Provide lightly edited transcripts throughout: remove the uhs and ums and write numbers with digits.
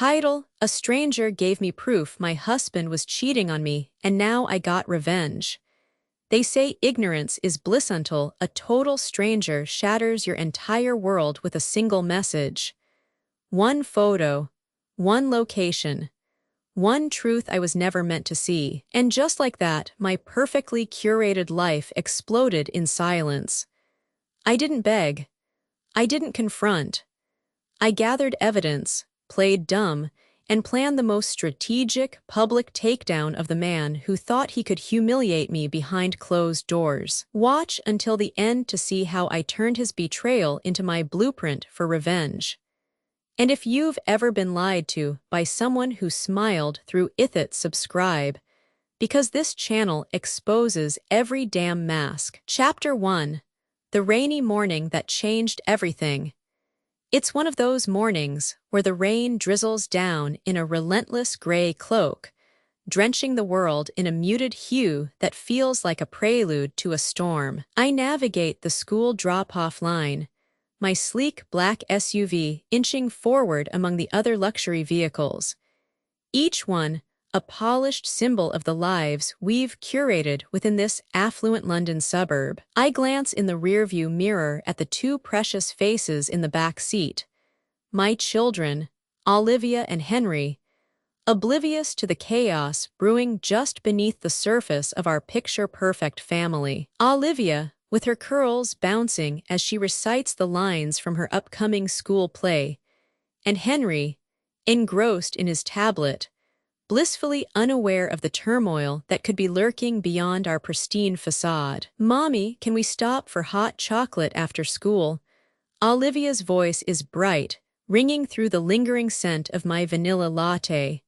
Title: A stranger gave me proof my husband was cheating on me, and now I got revenge. They say ignorance is bliss until a total stranger shatters your entire world with a single message. One photo, one location, one truth I was never meant to see. And just like that, my perfectly curated life exploded in silence. I didn't beg. I didn't confront. I gathered evidence, played dumb, and planned the most strategic, public takedown of the man who thought he could humiliate me behind closed doors. Watch until the end to see how I turned his betrayal into my blueprint for revenge. And if you've ever been lied to by someone who smiled through it, subscribe, because this channel exposes every damn mask. Chapter 1: The Rainy Morning That Changed Everything. It's one of those mornings where the rain drizzles down in a relentless gray cloak, drenching the world in a muted hue that feels like a prelude to a storm. I navigate the school drop-off line, my sleek black SUV inching forward among the other luxury vehicles, each one a polished symbol of the lives we've curated within this affluent London suburb. I glance in the rearview mirror at the two precious faces in the back seat. My children, Olivia and Henry, oblivious to the chaos brewing just beneath the surface of our picture-perfect family. Olivia, with her curls bouncing as she recites the lines from her upcoming school play, and Henry, engrossed in his tablet, blissfully unaware of the turmoil that could be lurking beyond our pristine facade. "Mommy, can we stop for hot chocolate after school?" Olivia's voice is bright, ringing through the lingering scent of my vanilla latte.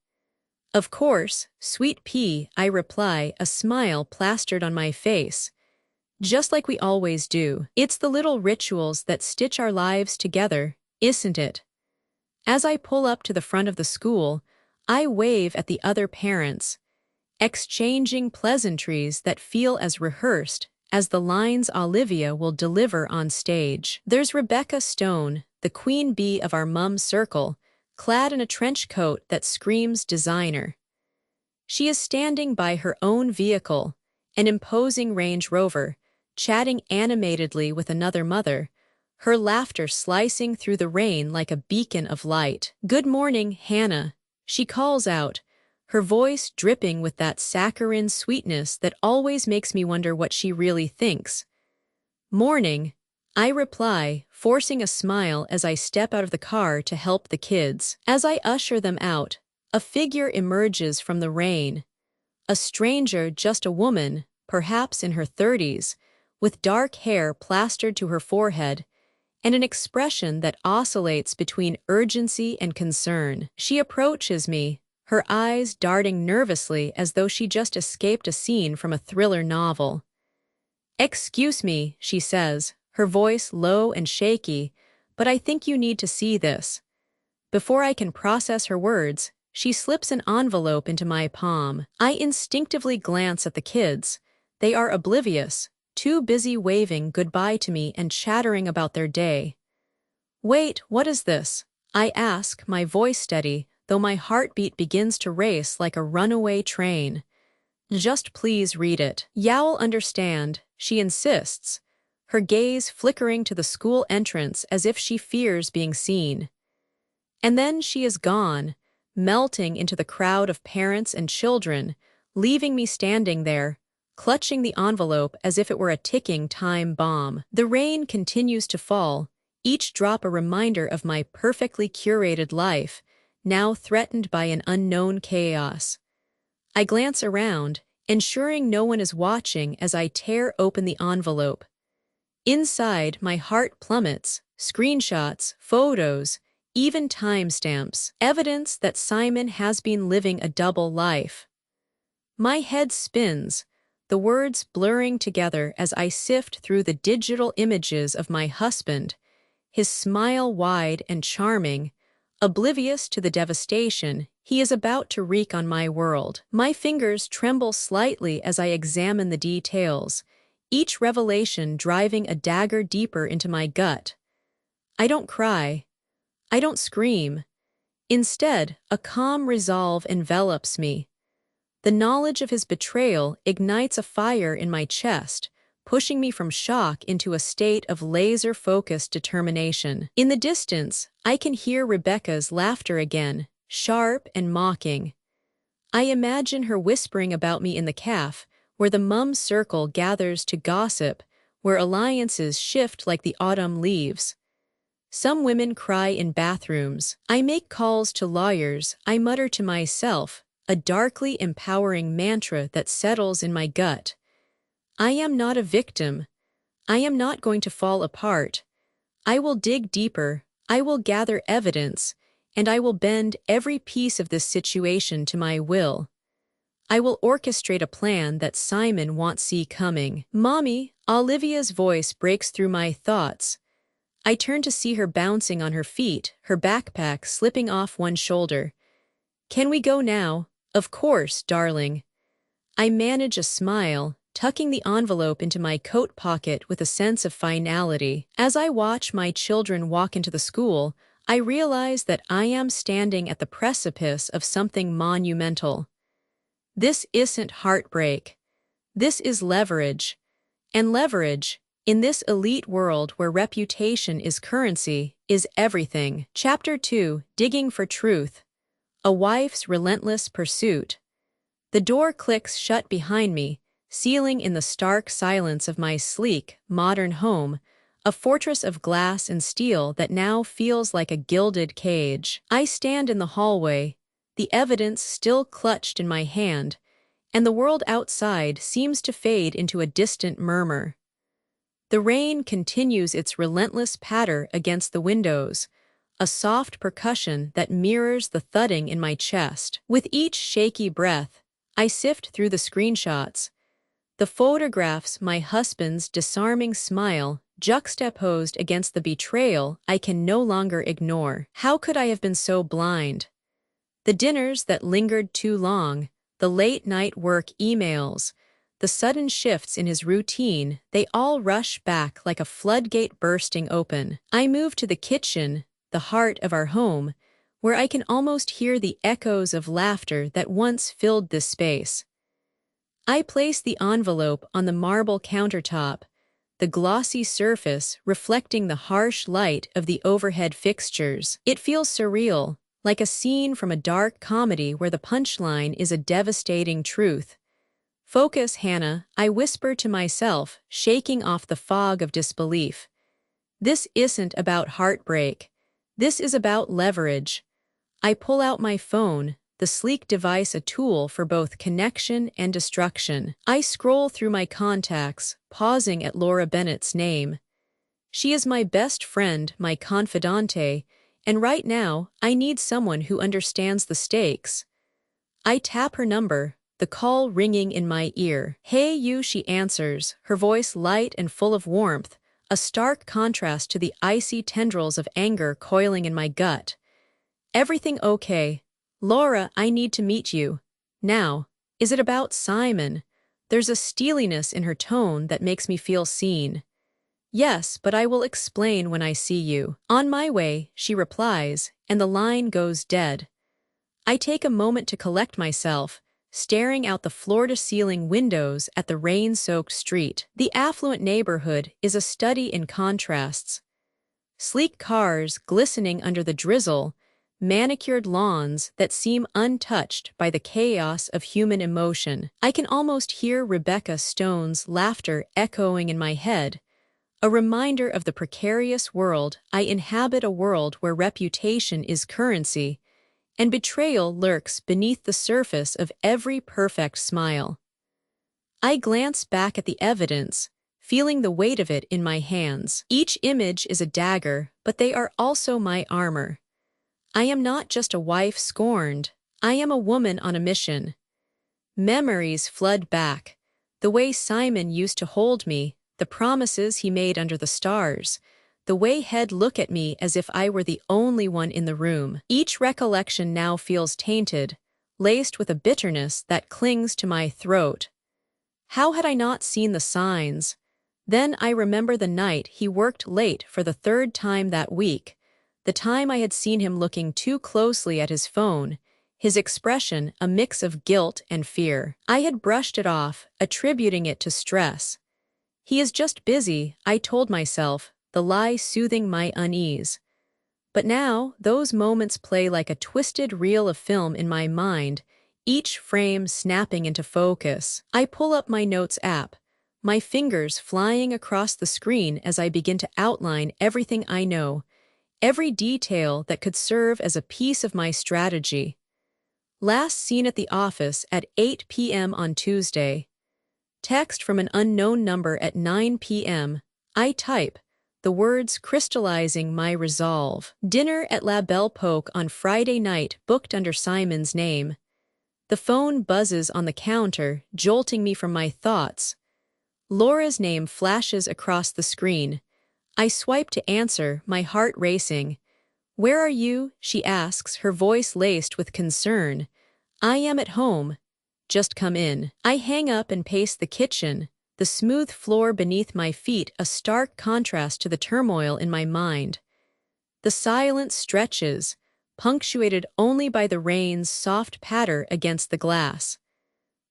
"Of course, sweet pea," I reply, a smile plastered on my face. Just like we always do. It's the little rituals that stitch our lives together, isn't it? As I pull up to the front of the school, I wave at the other parents, exchanging pleasantries that feel as rehearsed as the lines Olivia will deliver on stage. There's Rebecca Stone, the queen bee of our mum circle, clad in a trench coat that screams designer. She is standing by her own vehicle, an imposing Range Rover, chatting animatedly with another mother, her laughter slicing through the rain like a beacon of light. "Good morning, Hannah," she calls out, her voice dripping with that saccharine sweetness that always makes me wonder what she really thinks. "Morning," I reply, forcing a smile as I step out of the car to help the kids. As I usher them out, a figure emerges from the rain. A stranger, just a woman, perhaps in her 30s, with dark hair plastered to her forehead, and an expression that oscillates between urgency and concern. She approaches me, her eyes darting nervously as though she just escaped a scene from a thriller novel. "Excuse me," she says, her voice low and shaky, "but I think you need to see this." Before I can process her words, she slips an envelope into my palm. I instinctively glance at the kids. They are oblivious, too busy waving goodbye to me and chattering about their day. "Wait, what is this?" I ask, my voice steady, though my heartbeat begins to race like a runaway train. "Just please read it." "You'll understand," she insists, her gaze flickering to the school entrance as if she fears being seen. And then she is gone, melting into the crowd of parents and children, leaving me standing there, clutching the envelope as if it were a ticking time bomb. The rain continues to fall, each drop a reminder of my perfectly curated life, now threatened by an unknown chaos. I glance around, ensuring no one is watching as I tear open the envelope. Inside, my heart plummets, screenshots, photos, even timestamps, evidence that Simon has been living a double life. My head spins, the words blurring together as I sift through the digital images of my husband, his smile wide and charming, oblivious to the devastation he is about to wreak on my world. My fingers tremble slightly as I examine the details, each revelation driving a dagger deeper into my gut. I don't cry. I don't scream. Instead, a calm resolve envelops me. The knowledge of his betrayal ignites a fire in my chest, pushing me from shock into a state of laser-focused determination. In the distance, I can hear Rebecca's laughter again, sharp and mocking. I imagine her whispering about me in the cafe, where the mum circle gathers to gossip, where alliances shift like the autumn leaves. Some women cry in bathrooms. I make calls to lawyers. I mutter to myself, a darkly empowering mantra that settles in my gut. I am not a victim. I am not going to fall apart. I will dig deeper. I will gather evidence, and I will bend every piece of this situation to my will. I will orchestrate a plan that Simon won't see coming. Mommy, Olivia's voice breaks through my thoughts. I turn to see her bouncing on her feet, her backpack slipping off one shoulder. Can we go now? Of course, darling. I manage a smile, tucking the envelope into my coat pocket with a sense of finality. As I watch my children walk into the school, I realize that I am standing at the precipice of something monumental. This isn't heartbreak. This is leverage. And leverage, in this elite world where reputation is currency, is everything. Chapter 2, Digging for Truth. A Wife's Relentless Pursuit. The door clicks shut behind me, sealing in the stark silence of my sleek, modern home, a fortress of glass and steel that now feels like a gilded cage. I stand in the hallway, the evidence still clutched in my hand, and the world outside seems to fade into a distant murmur. The rain continues its relentless patter against the windows, a soft percussion that mirrors the thudding in my chest. With each shaky breath, I sift through the screenshots, the photographs, my husband's disarming smile, juxtaposed against the betrayal I can no longer ignore. How could I have been so blind? The dinners that lingered too long, the late-night work emails, the sudden shifts in his routine, they all rush back like a floodgate bursting open. I move to the kitchen, the heart of our home, where I can almost hear the echoes of laughter that once filled this space. I place the envelope on the marble countertop, the glossy surface reflecting the harsh light of the overhead fixtures. It feels surreal, like a scene from a dark comedy where the punchline is a devastating truth. Focus, Hannah, I whisper to myself, shaking off the fog of disbelief. This isn't about heartbreak. This is about leverage. I pull out my phone, the sleek device a tool for both connection and destruction. I scroll through my contacts, pausing at Laura Bennett's name. She is my best friend, my confidante, and right now, I need someone who understands the stakes. I tap her number, the call ringing in my ear. Hey you, she answers, her voice light and full of warmth, a stark contrast to the icy tendrils of anger coiling in my gut. Everything okay? Laura, I need to meet you. Now, is it about Simon? There's a steeliness in her tone that makes me feel seen. Yes, but I will explain when I see you. On my way, she replies, and the line goes dead. I take a moment to collect myself, staring out the floor-to-ceiling windows at the rain-soaked street. The affluent neighborhood is a study in contrasts. Sleek cars glistening under the drizzle, manicured lawns that seem untouched by the chaos of human emotion. I can almost hear Rebecca Stone's laughter echoing in my head, a reminder of the precarious world I inhabit, a world where reputation is currency, and betrayal lurks beneath the surface of every perfect smile. I glance back at the evidence, feeling the weight of it in my hands. Each image is a dagger, but they are also my armor. I am not just a wife scorned, I am a woman on a mission. Memories flood back, the way Simon used to hold me, the promises he made under the stars, the way he'd look at me as if I were the only one in the room. Each recollection now feels tainted, laced with a bitterness that clings to my throat. How had I not seen the signs? Then I remember the night he worked late for the third time that week, the time I had seen him looking too closely at his phone, his expression a mix of guilt and fear. I had brushed it off, attributing it to stress. He is just busy, I told myself, the lie soothing my unease. But now, those moments play like a twisted reel of film in my mind, each frame snapping into focus. I pull up my notes app, my fingers flying across the screen as I begin to outline everything I know, every detail that could serve as a piece of my strategy. Last seen at the office at 8 p.m. on Tuesday. Text from an unknown number at 9 p.m. I type, the words crystallizing my resolve. Dinner at La Belle Poke on Friday night booked under Simon's name. The phone buzzes on the counter, jolting me from my thoughts. Laura's name flashes across the screen. I swipe to answer, my heart racing. "Where are you?" she asks, her voice laced with concern. "I am at home. Just come in." I hang up and pace the kitchen, the smooth floor beneath my feet a stark contrast to the turmoil in my mind. The silence stretches, punctuated only by the rain's soft patter against the glass.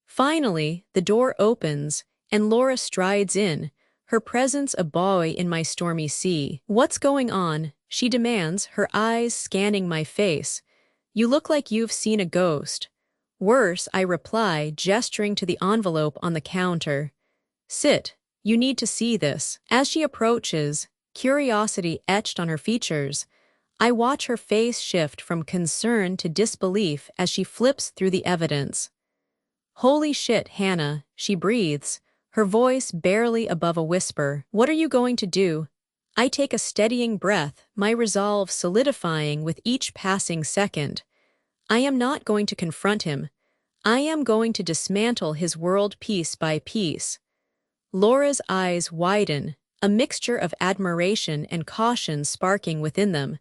Finally, the door opens, and Laura strides in, her presence a buoy in my stormy sea. "What's going on?" she demands, her eyes scanning my face. "You look like you've seen a ghost." "Worse," I reply, gesturing to the envelope on the counter. "Sit, you need to see this." As she approaches, curiosity etched on her features, I watch her face shift from concern to disbelief as she flips through the evidence. "Holy shit, Hannah," she breathes, her voice barely above a whisper. "What are you going to do?" I take a steadying breath, my resolve solidifying with each passing second. I am not going to confront him. I am going to dismantle his world piece by piece. Laura's eyes widen, a mixture of admiration and caution sparking within them.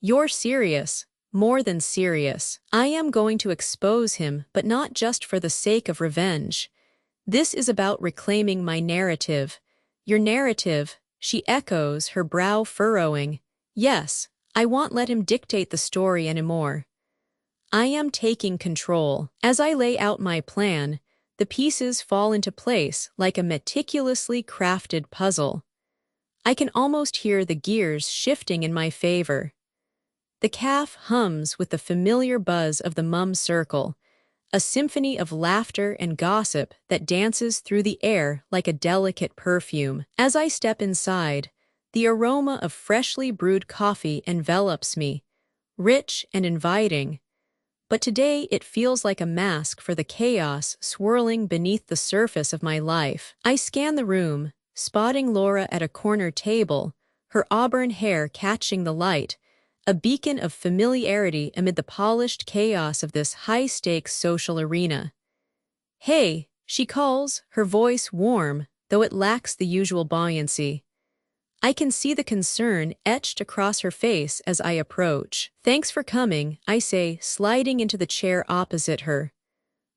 "You're serious, more than serious." "I am going to expose him, but not just for the sake of revenge. This is about reclaiming my narrative." "Your narrative," she echoes, her brow furrowing. "Yes, I won't let him dictate the story anymore. I am taking control." As I lay out my plan, the pieces fall into place like a meticulously crafted puzzle. I can almost hear the gears shifting in my favor. The calf hums with the familiar buzz of the mum circle, a symphony of laughter and gossip that dances through the air like a delicate perfume. As I step inside, the aroma of freshly brewed coffee envelops me, rich and inviting. But today it feels like a mask for the chaos swirling beneath the surface of my life. I scan the room, spotting Laura at a corner table, her auburn hair catching the light, a beacon of familiarity amid the polished chaos of this high-stakes social arena. "Hey," she calls, her voice warm, though it lacks the usual buoyancy. I can see the concern etched across her face as I approach. "Thanks for coming," I say, sliding into the chair opposite her.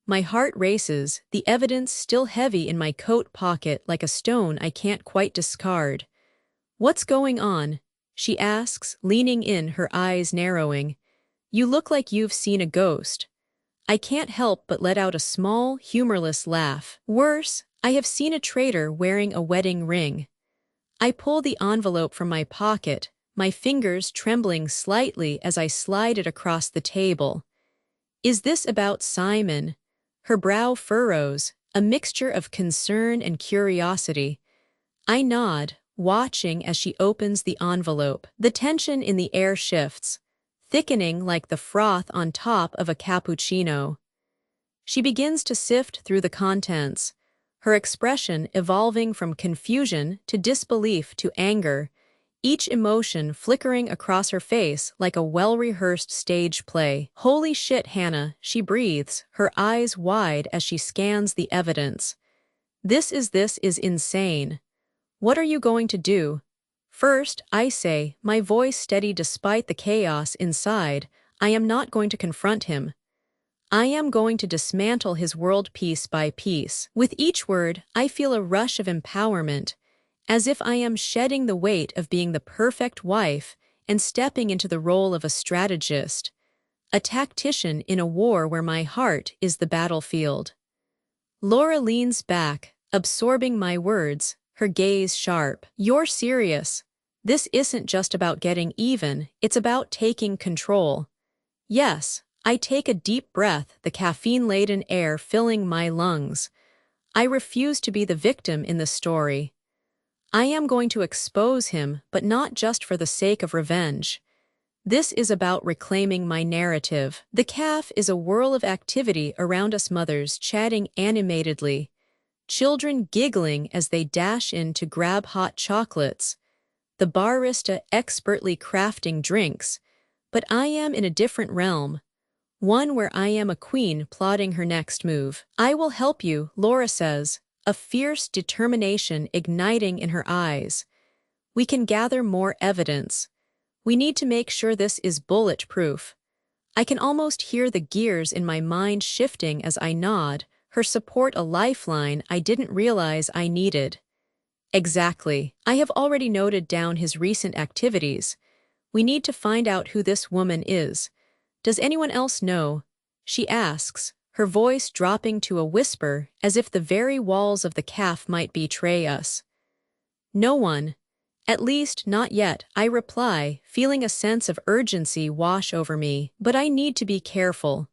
My heart races, the evidence still heavy in my coat pocket like a stone I can't quite discard. "What's going on?" she asks, leaning in, her eyes narrowing. "You look like you've seen a ghost." I can't help but let out a small, humorless laugh. "Worse, I have seen a traitor wearing a wedding ring." I pull the envelope from my pocket, my fingers trembling slightly as I slide it across the table. "Is this about Simon?" Her brow furrows, a mixture of concern and curiosity. I nod, watching as she opens the envelope. The tension in the air shifts, thickening like the froth on top of a cappuccino. She begins to sift through the contents, her expression evolving from confusion to disbelief to anger, each emotion flickering across her face like a well-rehearsed stage play. "Holy shit, Hannah," she breathes, her eyes wide as she scans the evidence. This is insane. "What are you going to do?" "First," I say, my voice steady despite the chaos inside, "I am not going to confront him. I am going to dismantle his world piece by piece." With each word, I feel a rush of empowerment, as if I am shedding the weight of being the perfect wife and stepping into the role of a strategist, a tactician in a war where my heart is the battlefield. Laura leans back, absorbing my words, her gaze sharp. You're serious. This isn't just about getting even, it's about taking control. Yes, I take a deep breath, the caffeine-laden air filling my lungs. I refuse to be the victim in the story. I am going to expose him, but not just for the sake of revenge. This is about reclaiming my narrative. The calf is a whirl of activity around us mothers chatting animatedly, children giggling as they dash in to grab hot chocolates, the barista expertly crafting drinks, but I am in a different realm, one where I am a queen plotting her next move. I will help you, Laura says, a fierce determination igniting in her eyes. We can gather more evidence. We need to make sure this is bulletproof. I can almost hear the gears in my mind shifting as I nod, her support a lifeline I didn't realize I needed. Exactly. I have already noted down his recent activities. We need to find out who this woman is. Does anyone else know? She asks, her voice dropping to a whisper as if the very walls of the calf might betray us. No one. At least, not yet, I reply, feeling a sense of urgency wash over me. But I need to be careful.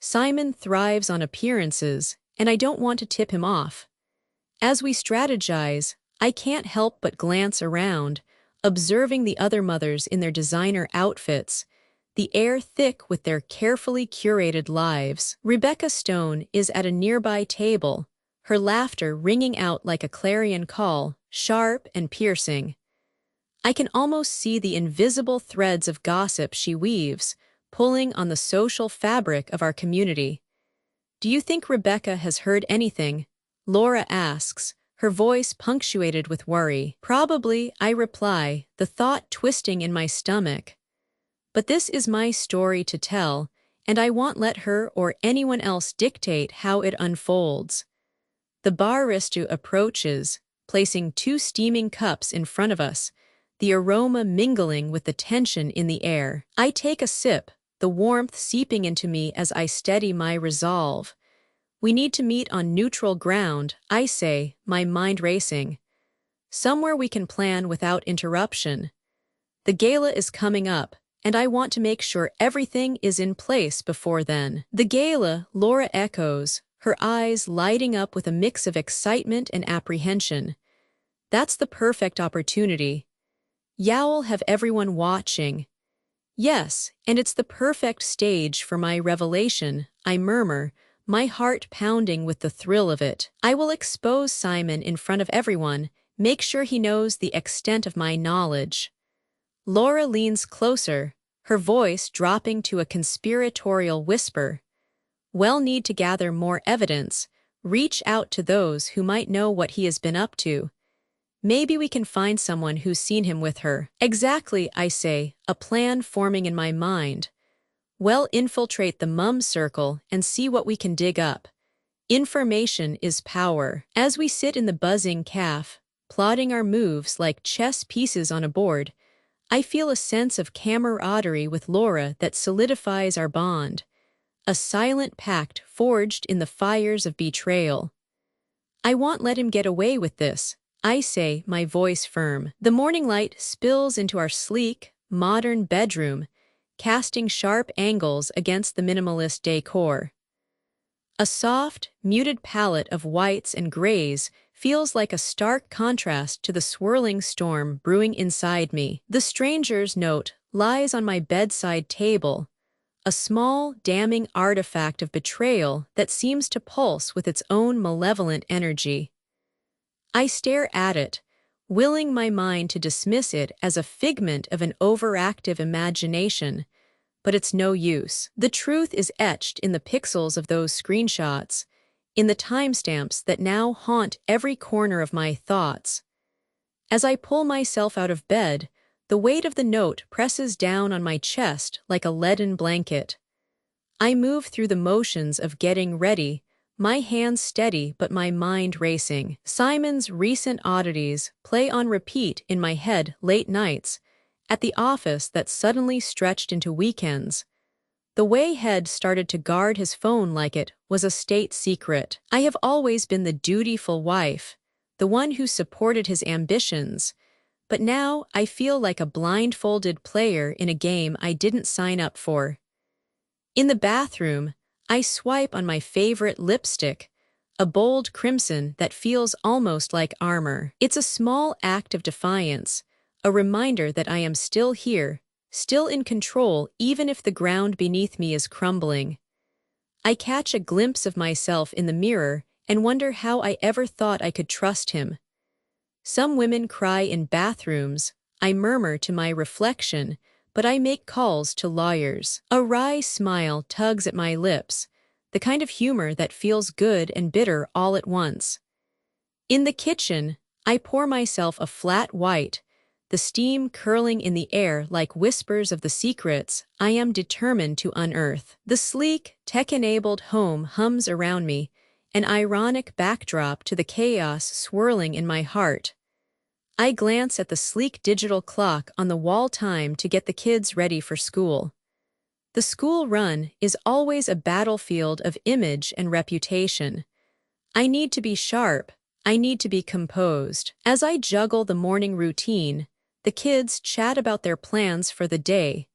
Simon thrives on appearances, and I don't want to tip him off. As we strategize, I can't help but glance around, observing the other mothers in their designer outfits, the air thick with their carefully curated lives. Rebecca Stone is at a nearby table, her laughter ringing out like a clarion call, sharp and piercing. I can almost see the invisible threads of gossip she weaves, pulling on the social fabric of our community. Do you think Rebecca has heard anything? Laura asks, her voice punctuated with worry. Probably, I reply, the thought twisting in my stomach. But this is my story to tell, and I won't let her or anyone else dictate how it unfolds. The barista approaches, placing 2 steaming cups in front of us, the aroma mingling with the tension in the air. I take a sip, the warmth seeping into me as I steady my resolve. We need to meet on neutral ground, I say, my mind racing. Somewhere we can plan without interruption. The gala is coming up, and I want to make sure everything is in place before then. The gala, Laura echoes, her eyes lighting up with a mix of excitement and apprehension. That's the perfect opportunity. You'll have everyone watching. Yes, and it's the perfect stage for my revelation, I murmur, my heart pounding with the thrill of it. I will expose Simon in front of everyone, make sure he knows the extent of my knowledge. Laura leans closer, her voice dropping to a conspiratorial whisper. We'll need to gather more evidence, reach out to those who might know what he has been up to. Maybe we can find someone who's seen him with her. Exactly, I say, a plan forming in my mind. We'll infiltrate the mum circle and see what we can dig up. Information is power. As we sit in the buzzing calf, plotting our moves like chess pieces on a board, I feel a sense of camaraderie with Laura that solidifies our bond. A silent pact forged in the fires of betrayal. I won't let him get away with this, I say, my voice firm. The morning light spills into our sleek, modern bedroom, casting sharp angles against the minimalist decor. A soft, muted palette of whites and grays feels like a stark contrast to the swirling storm brewing inside me. The stranger's note lies on my bedside table, a small, damning artifact of betrayal that seems to pulse with its own malevolent energy. I stare at it, willing my mind to dismiss it as a figment of an overactive imagination, but it's no use. The truth is etched in the pixels of those screenshots, in the timestamps that now haunt every corner of my thoughts. As I pull myself out of bed, the weight of the note presses down on my chest like a leaden blanket. I move through the motions of getting ready, my hands steady but my mind racing. Simon's recent oddities play on repeat in my head late nights, at the office that suddenly stretched into weekends. The way Head started to guard his phone like it was a state secret. I have always been the dutiful wife, the one who supported his ambitions, but now I feel like a blindfolded player in a game I didn't sign up for. In the bathroom, I swipe on my favorite lipstick, a bold crimson that feels almost like armor. It's a small act of defiance, a reminder that I am still here, still in control even if the ground beneath me is crumbling. I catch a glimpse of myself in the mirror and wonder how I ever thought I could trust him. Some women cry in bathrooms, I murmur to my reflection, but I make calls to lawyers. A wry smile tugs at my lips, the kind of humor that feels good and bitter all at once. In the kitchen, I pour myself a flat white, the steam curling in the air like whispers of the secrets I am determined to unearth. The sleek, tech-enabled home hums around me, an ironic backdrop to the chaos swirling in my heart. I glance at the sleek digital clock on the wall time to get the kids ready for school. The school run is always a battlefield of image and reputation. I need to be sharp, I need to be composed. As I juggle the morning routine, the kids chat about their plans for the day,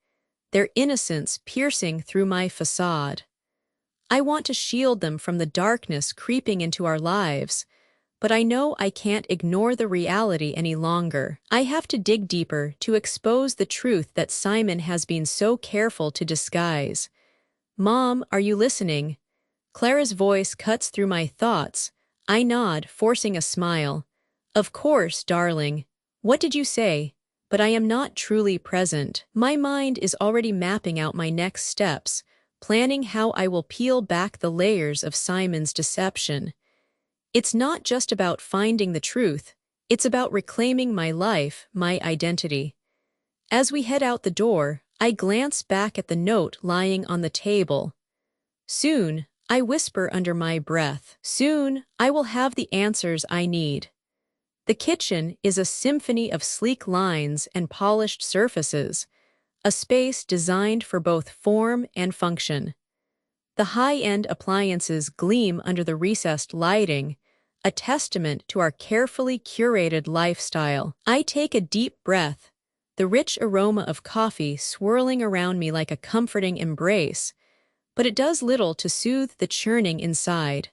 their innocence piercing through my facade. I want to shield them from the darkness creeping into our lives, but I know I can't ignore the reality any longer. I have to dig deeper to expose the truth that Simon has been so careful to disguise. "Mom, are you listening?" Clara's voice cuts through my thoughts. I nod, forcing a smile. "Of course, darling. What did you say?" But I am not truly present. My mind is already mapping out my next steps, planning how I will peel back the layers of Simon's deception. It's not just about finding the truth, it's about reclaiming my life, my identity. As we head out the door, I glance back at the note lying on the table. "Soon," I whisper under my breath. "Soon, I will have the answers I need." The kitchen is a symphony of sleek lines and polished surfaces, a space designed for both form and function. The high-end appliances gleam under the recessed lighting, a testament to our carefully curated lifestyle. I take a deep breath, the rich aroma of coffee swirling around me like a comforting embrace, but it does little to soothe the churning inside.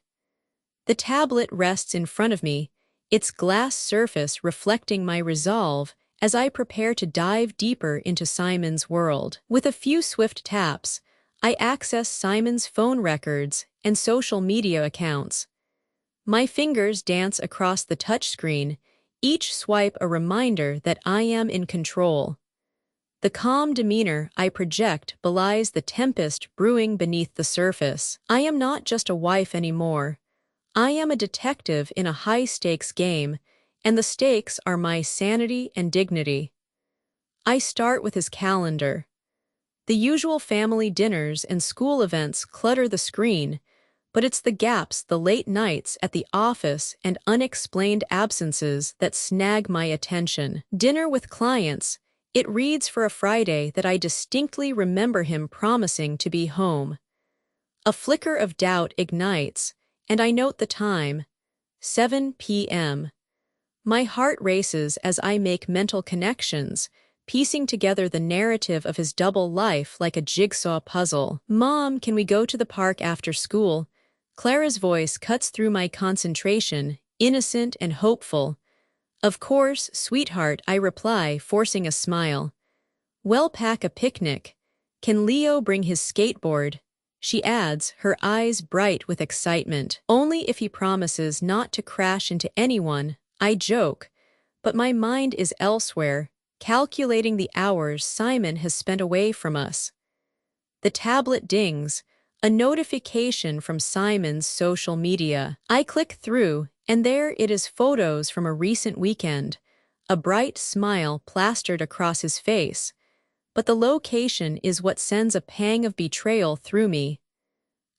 The tablet rests in front of me, its glass surface reflecting my resolve as I prepare to dive deeper into Simon's world. With a few swift taps, I access Simon's phone records and social media accounts. My fingers dance across the touchscreen, each swipe a reminder that I am in control. The calm demeanor I project belies the tempest brewing beneath the surface. I am not just a wife anymore. I am a detective in a high-stakes game, and the stakes are my sanity and dignity. I start with his calendar. The usual family dinners and school events clutter the screen, but it's the gaps, the late nights at the office, and unexplained absences that snag my attention. Dinner with clients. It reads for a Friday that I distinctly remember him promising to be home. A flicker of doubt ignites, and I note the time, 7 p.m. My heart races as I make mental connections, piecing together the narrative of his double life like a jigsaw puzzle. "Mom, can we go to the park after school?" Clara's voice cuts through my concentration, innocent and hopeful. "Of course, sweetheart," I reply, forcing a smile. "We'll pack a picnic. Can Leo bring his skateboard?" She adds, her eyes bright with excitement. "Only if he promises not to crash into anyone," I joke, but my mind is elsewhere, calculating the hours Simon has spent away from us. The tablet dings, a notification from Simon's social media. I click through, and there it is, photos from a recent weekend, a bright smile plastered across his face. But the location is what sends a pang of betrayal through me.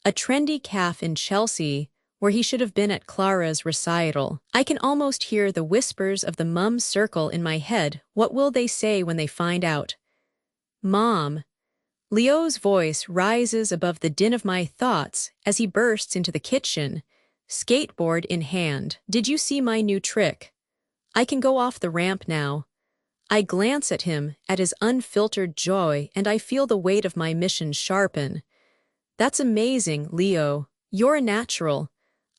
A trendy cafe in Chelsea, where he should have been at Clara's recital. I can almost hear the whispers of the mum circle in my head. What will they say when they find out? Mom. Leo's voice rises above the din of my thoughts as he bursts into the kitchen, skateboard in hand. Did you see my new trick? I can go off the ramp now. I glance at him, at his unfiltered joy, and I feel the weight of my mission sharpen. That's amazing, Leo. You're a natural.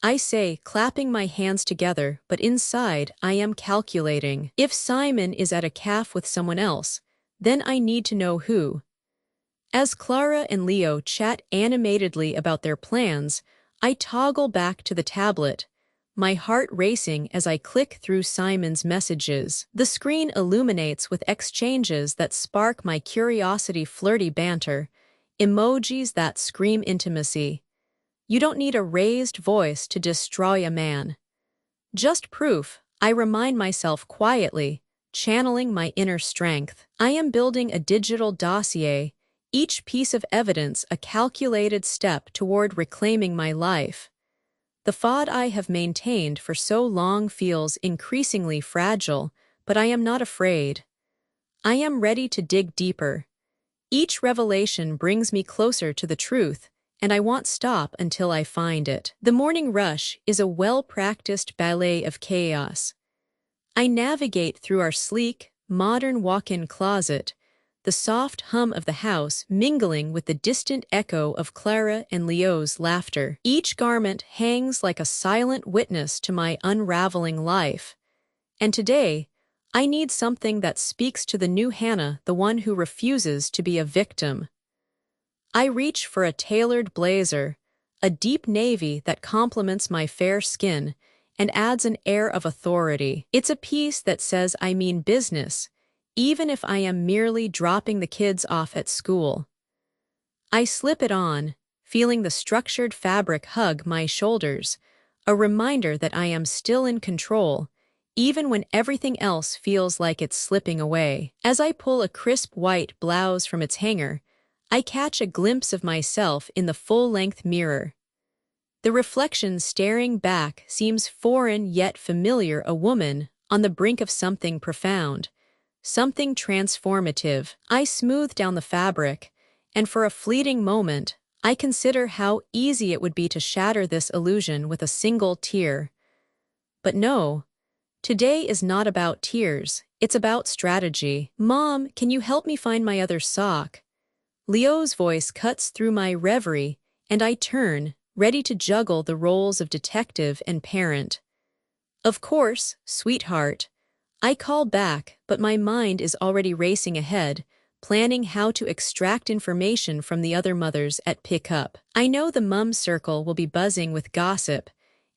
I say, clapping my hands together, but inside I am calculating. If Simon is at a calf with someone else, then I need to know who. As Clara and Leo chat animatedly about their plans, I toggle back to the tablet, my heart racing as I click through Simon's messages. The screen illuminates with exchanges that spark my curiosity, flirty banter, emojis that scream intimacy. You don't need a raised voice to destroy a man. Just proof, I remind myself quietly, channeling my inner strength. I am building a digital dossier, each piece of evidence a calculated step toward reclaiming my life. The facade I have maintained for so long feels increasingly fragile, but I am not afraid. I am ready to dig deeper. Each revelation brings me closer to the truth, and I won't stop until I find it. The morning rush is a well-practiced ballet of chaos. I navigate through our sleek, modern walk-in closet, the soft hum of the house mingling with the distant echo of Clara and Leo's laughter. Each garment hangs like a silent witness to my unraveling life. And today, I need something that speaks to the new Hannah, the one who refuses to be a victim. I reach for a tailored blazer, a deep navy that complements my fair skin and adds an air of authority. It's a piece that says I mean business, even if I am merely dropping the kids off at school. I slip it on, feeling the structured fabric hug my shoulders, a reminder that I am still in control, even when everything else feels like it's slipping away. As I pull a crisp white blouse from its hanger, I catch a glimpse of myself in the full-length mirror. The reflection staring back seems foreign yet familiar, a woman on the brink of something profound, something transformative. I smooth down the fabric, and for a fleeting moment, I consider how easy it would be to shatter this illusion with a single tear. But no, today is not about tears, it's about strategy. Mom, can you help me find my other sock? Leo's voice cuts through my reverie, and I turn, ready to juggle the roles of detective and parent. Of course, sweetheart. I call back, but my mind is already racing ahead, planning how to extract information from the other mothers at pickup. I know the mum circle will be buzzing with gossip,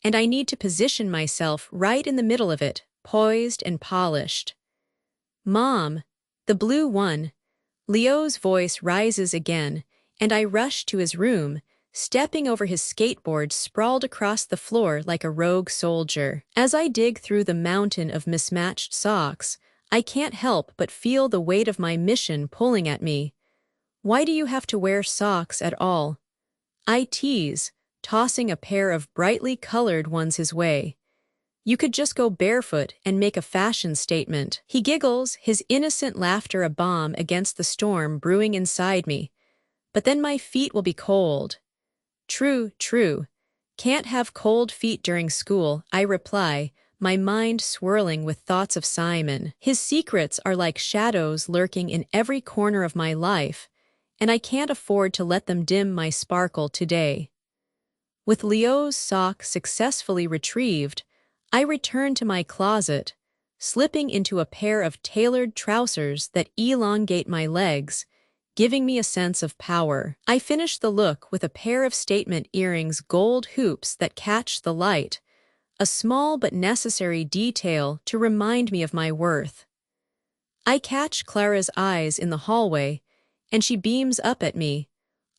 and I need to position myself right in the middle of it, poised and polished. Mom, the blue one. Leo's voice rises again, and I rush to his room, stepping over his skateboard sprawled across the floor like a rogue soldier. As I dig through the mountain of mismatched socks, I can't help but feel the weight of my mission pulling at me. Why do you have to wear socks at all? I tease, tossing a pair of brightly colored ones his way. You could just go barefoot and make a fashion statement. He giggles, his innocent laughter a bomb against the storm brewing inside me. But then my feet will be cold. True, true. Can't have cold feet during school, I reply, my mind swirling with thoughts of Simon. His secrets are like shadows lurking in every corner of my life, and I can't afford to let them dim my sparkle today. With Leo's sock successfully retrieved, I return to my closet, slipping into a pair of tailored trousers that elongate my legs, giving me a sense of power. I finish the look with a pair of statement earrings, gold hoops that catch the light, a small but necessary detail to remind me of my worth. I catch Clara's eyes in the hallway, and she beams up at me,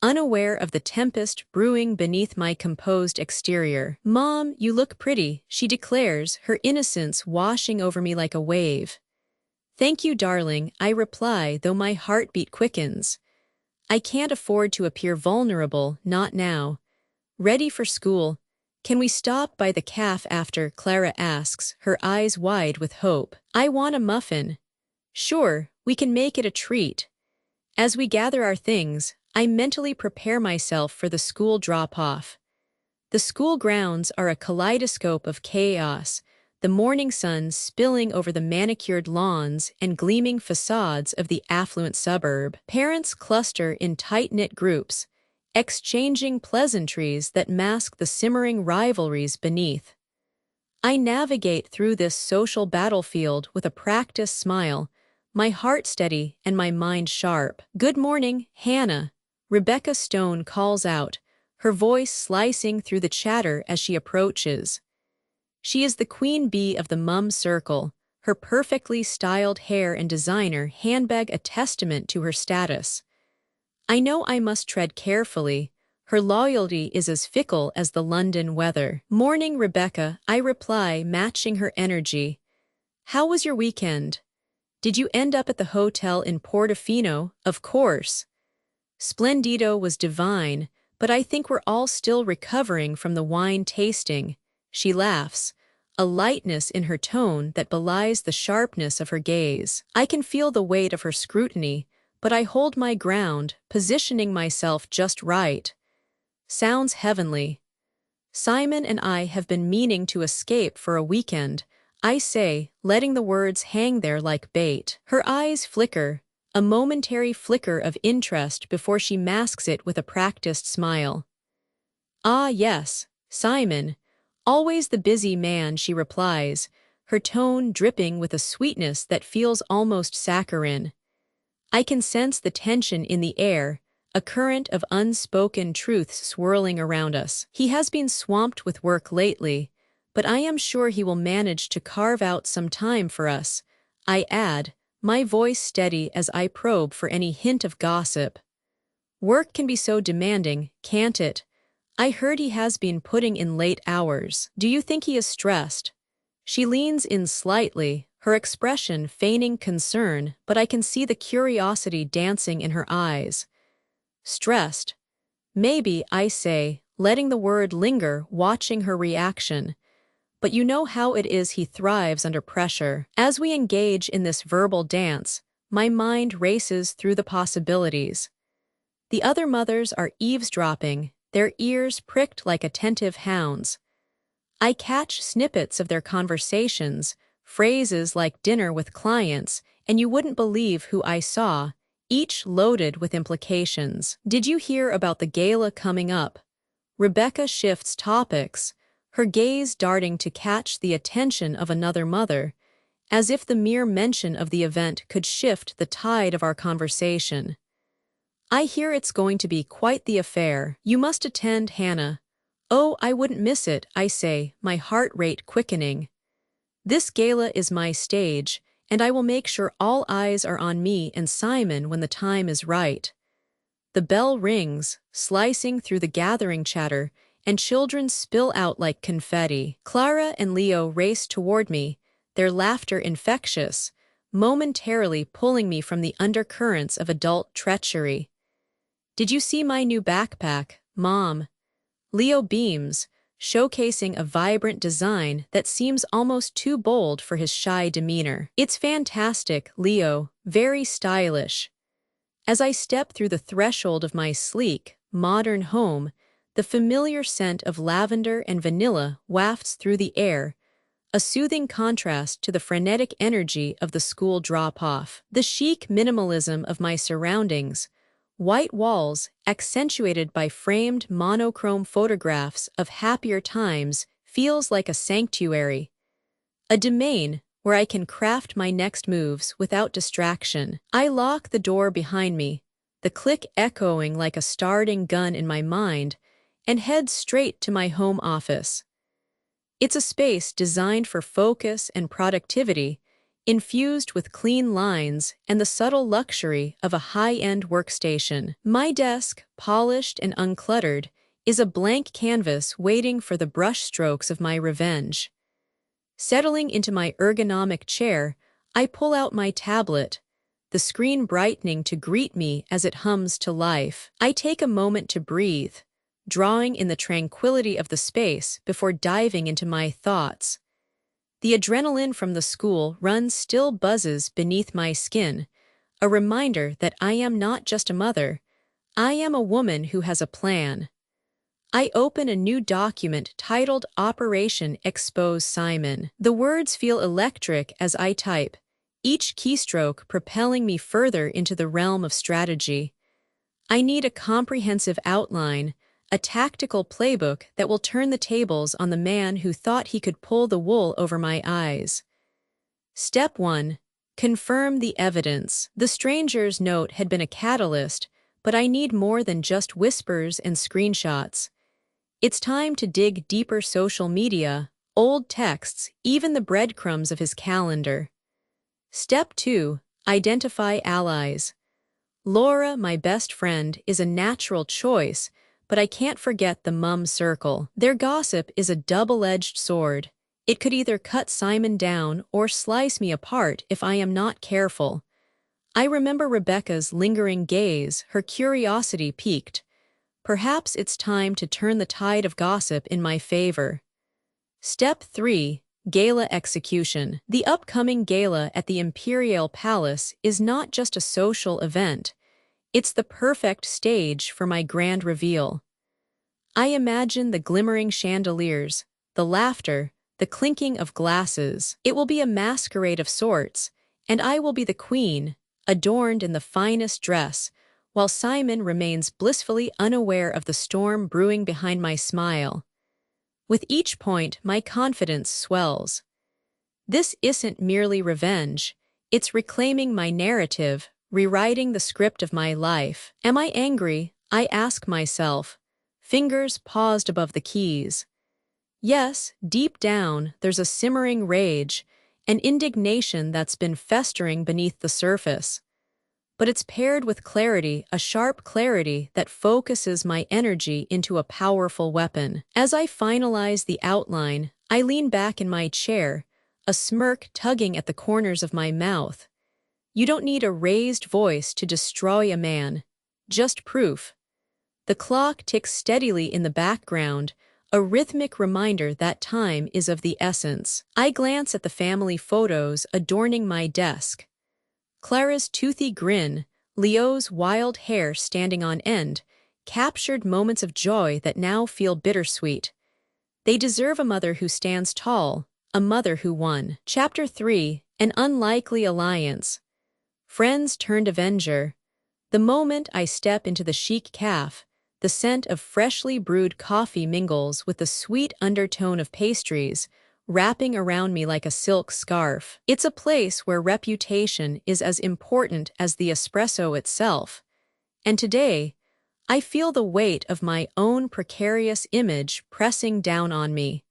unaware of the tempest brewing beneath my composed exterior. Mom, you look pretty, she declares, her innocence washing over me like a wave. Thank you, darling, I reply, though my heartbeat quickens. I can't afford to appear vulnerable, not now. Ready for school, Can we stop by the cafe after? Clara asks, her eyes wide with hope. I want a muffin. Sure, we can make it a treat. As we gather our things, I mentally prepare myself for the school drop-off. The school grounds are a kaleidoscope of chaos, the morning sun spilling over the manicured lawns and gleaming facades of the affluent suburb. Parents cluster in tight-knit groups, exchanging pleasantries that mask the simmering rivalries beneath. I navigate through this social battlefield with a practiced smile, my heart steady and my mind sharp. Good morning, Hannah, Rebecca Stone calls out, her voice slicing through the chatter as she approaches. She is the queen bee of the mum circle, her perfectly styled hair and designer handbag a testament to her status. I know I must tread carefully. Her loyalty is as fickle as the London weather. Morning, Rebecca, I reply, matching her energy. How was your weekend? Did you end up at the hotel in Portofino? Of course. Splendido was divine, but I think we're all still recovering from the wine tasting. She laughs, a lightness in her tone that belies the sharpness of her gaze. I can feel the weight of her scrutiny, but I hold my ground, positioning myself just right. Sounds heavenly. Simon and I have been meaning to escape for a weekend, I say, letting the words hang there like bait. Her eyes flicker, a momentary flicker of interest before she masks it with a practiced smile. Ah, yes, Simon. Always the busy man, she replies, her tone dripping with a sweetness that feels almost saccharine. I can sense the tension in the air, a current of unspoken truths swirling around us. He has been swamped with work lately, but I am sure he will manage to carve out some time for us, I add, my voice steady as I probe for any hint of gossip. Work can be so demanding, can't it? I heard he has been putting in late hours. Do you think he is stressed? She leans in slightly, her expression feigning concern, but I can see the curiosity dancing in her eyes. Stressed? Maybe, I say, letting the word linger, watching her reaction. But you know how it is he thrives under pressure. As we engage in this verbal dance, my mind races through the possibilities. The other mothers are eavesdropping, their ears pricked like attentive hounds. I catch snippets of their conversations, phrases like dinner with clients, and you wouldn't believe who I saw, each loaded with implications. Did you hear about the gala coming up? Rebecca shifts topics, her gaze darting to catch the attention of another mother, as if the mere mention of the event could shift the tide of our conversation. I hear it's going to be quite the affair. You must attend, Hannah. Oh, I wouldn't miss it, I say, my heart rate quickening. This gala is my stage, and I will make sure all eyes are on me and Simon when the time is right. The bell rings, slicing through the gathering chatter, and children spill out like confetti. Clara and Leo race toward me, their laughter infectious, momentarily pulling me from the undercurrents of adult treachery. Did you see my new backpack, Mom? Leo beams, showcasing a vibrant design that seems almost too bold for his shy demeanor. It's fantastic, Leo, very stylish. As I step through the threshold of my sleek, modern home, the familiar scent of lavender and vanilla wafts through the air, a soothing contrast to the frenetic energy of the school drop-off. The chic minimalism of my surroundings, white walls accentuated by framed monochrome photographs of happier times, feels like a sanctuary, a domain where I can craft my next moves without distraction. I lock the door behind me, the click echoing like a starting gun in my mind, and head straight to my home office. It's a space designed for focus and productivity, infused with clean lines and the subtle luxury of a high-end workstation. My desk, polished and uncluttered, is a blank canvas waiting for the brushstrokes of my revenge. Settling into my ergonomic chair, I pull out my tablet, the screen brightening to greet me as it hums to life. I take a moment to breathe, drawing in the tranquility of the space before diving into my thoughts. The adrenaline from the school run still buzzes beneath my skin, a reminder that I am not just a mother, I am a woman who has a plan. I open a new document titled Operation Expose Simon. The words feel electric as I type, each keystroke propelling me further into the realm of strategy. I need a comprehensive outline, a tactical playbook that will turn the tables on the man who thought he could pull the wool over my eyes. Step 1. Confirm the evidence. The stranger's note had been a catalyst, but I need more than just whispers and screenshots. It's time to dig deeper: social media, old texts, even the breadcrumbs of his calendar. Step 2. Identify allies. Laura, my best friend, is a natural choice, but I can't forget the mum circle. Their gossip is a double-edged sword. It could either cut Simon down or slice me apart if I am not careful. I remember Rebecca's lingering gaze, her curiosity piqued. Perhaps it's time to turn the tide of gossip in my favor. Step 3. Gala execution. The upcoming gala at the Imperial Palace is not just a social event. It's the perfect stage for my grand reveal. I imagine the glimmering chandeliers, the laughter, the clinking of glasses. It will be a masquerade of sorts, and I will be the queen, adorned in the finest dress, while Simon remains blissfully unaware of the storm brewing behind my smile. With each point, my confidence swells. This isn't merely revenge, it's reclaiming my narrative, rewriting the script of my life. Am I angry? I ask myself, fingers paused above the keys. Yes, deep down, there's a simmering rage, an indignation that's been festering beneath the surface. But it's paired with clarity, a sharp clarity that focuses my energy into a powerful weapon. As I finalize the outline, I lean back in my chair, a smirk tugging at the corners of my mouth. You don't need a raised voice to destroy a man, just proof. The clock ticks steadily in the background, a rhythmic reminder that time is of the essence. I glance at the family photos adorning my desk. Clara's toothy grin, Leo's wild hair standing on end, captured moments of joy that now feel bittersweet. They deserve a mother who stands tall, a mother who won. Chapter 3. An Unlikely Alliance. Friends turned Avenger. The moment I step into the chic cafe, the scent of freshly brewed coffee mingles with the sweet undertone of pastries, wrapping around me like a silk scarf. It's a place where reputation is as important as the espresso itself. And today, I feel the weight of my own precarious image pressing down on me.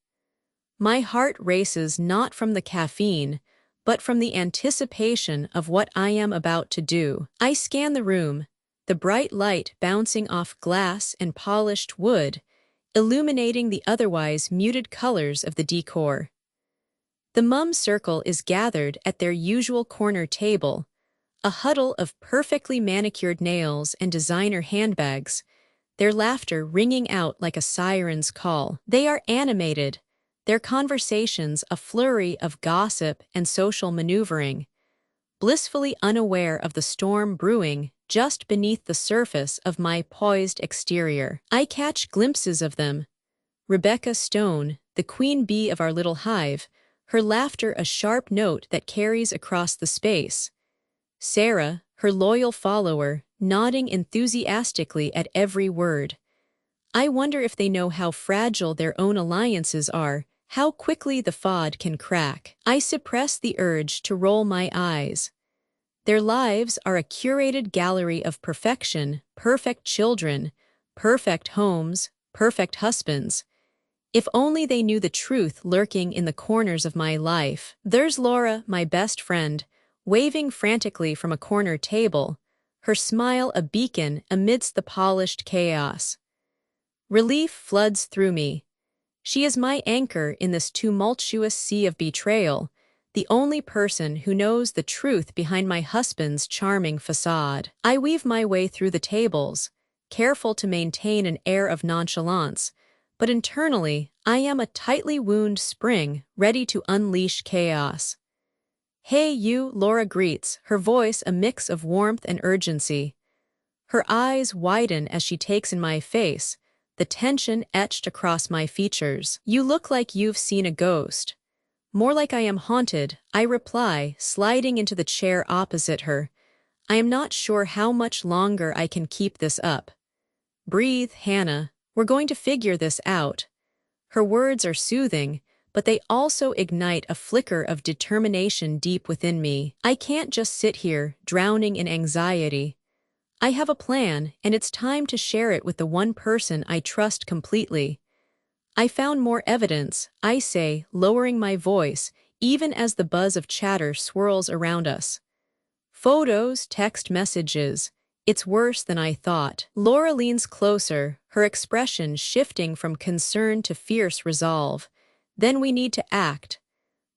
My heart races not from the caffeine, but from the anticipation of what I am about to do. I scan the room, the bright light bouncing off glass and polished wood, illuminating the otherwise muted colors of the decor. The mum circle is gathered at their usual corner table, a huddle of perfectly manicured nails and designer handbags, their laughter ringing out like a siren's call. They are animated, their conversations a flurry of gossip and social maneuvering, blissfully unaware of the storm brewing just beneath the surface of my poised exterior. I catch glimpses of them. Rebecca Stone, the queen bee of our little hive, her laughter a sharp note that carries across the space. Sarah, her loyal follower, nodding enthusiastically at every word. I wonder if they know how fragile their own alliances are, how quickly the FOD can crack. I suppress the urge to roll my eyes. Their lives are a curated gallery of perfection, perfect children, perfect homes, perfect husbands. If only they knew the truth lurking in the corners of my life. There's Laura, my best friend, waving frantically from a corner table, her smile a beacon amidst the polished chaos. Relief floods through me. She is my anchor in this tumultuous sea of betrayal, the only person who knows the truth behind my husband's charming facade. I weave my way through the tables, careful to maintain an air of nonchalance, but internally, I am a tightly wound spring ready to unleash chaos. "Hey you," Laura greets, her voice a mix of warmth and urgency. Her eyes widen as she takes in my face, the tension etched across my features. "You look like you've seen a ghost." "More like I am haunted," I reply, sliding into the chair opposite her. I am not sure how much longer I can keep this up. "Breathe, Hannah. We're going to figure this out." Her words are soothing, but they also ignite a flicker of determination deep within me. I can't just sit here, drowning in anxiety. I have a plan, and it's time to share it with the one person I trust completely. "I found more evidence," I say, lowering my voice, even as the buzz of chatter swirls around us. "Photos, text messages. It's worse than I thought." Laura leans closer, her expression shifting from concern to fierce resolve. "Then we need to act.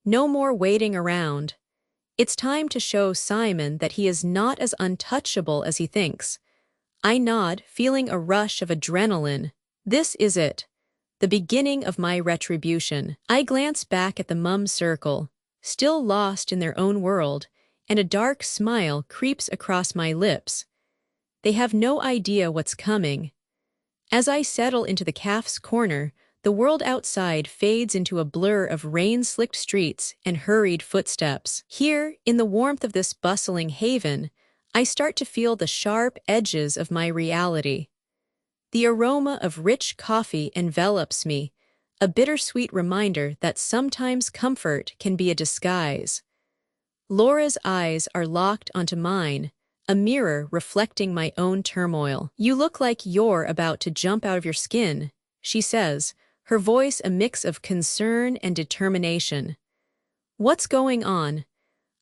No more waiting around. It's time to show Simon that he is not as untouchable as he thinks." I nod, feeling a rush of adrenaline. This is it. The beginning of my retribution. I glance back at the mum circle, still lost in their own world, and a dark smile creeps across my lips. They have no idea what's coming. As I settle into the cafe's corner, the world outside fades into a blur of rain-slicked streets and hurried footsteps. Here, in the warmth of this bustling haven, I start to feel the sharp edges of my reality. The aroma of rich coffee envelops me, a bittersweet reminder that sometimes comfort can be a disguise. Laura's eyes are locked onto mine, a mirror reflecting my own turmoil. "You look like you're about to jump out of your skin," she says, her voice a mix of concern and determination. "What's going on?"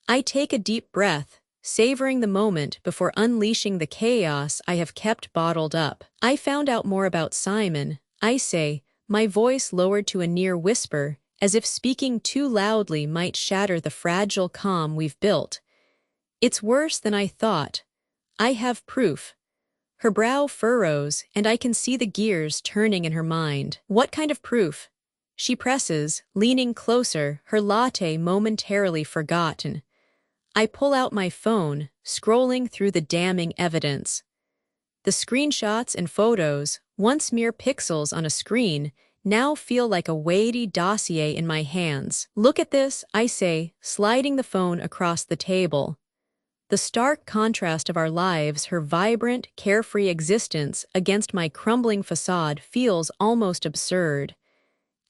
I take a deep breath, savoring the moment before unleashing the chaos I have kept bottled up. "I found out more about Simon," I say, my voice lowered to a near whisper, as if speaking too loudly might shatter the fragile calm we've built. "It's worse than I thought. I have proof." Her brow furrows, and I can see the gears turning in her mind. "What kind of proof?" She presses, leaning closer, her latte momentarily forgotten. I pull out my phone, scrolling through the damning evidence. The screenshots and photos, once mere pixels on a screen, now feel like a weighty dossier in my hands. "Look at this," I say, sliding the phone across the table. The stark contrast of our lives, her vibrant, carefree existence against my crumbling facade, feels almost absurd.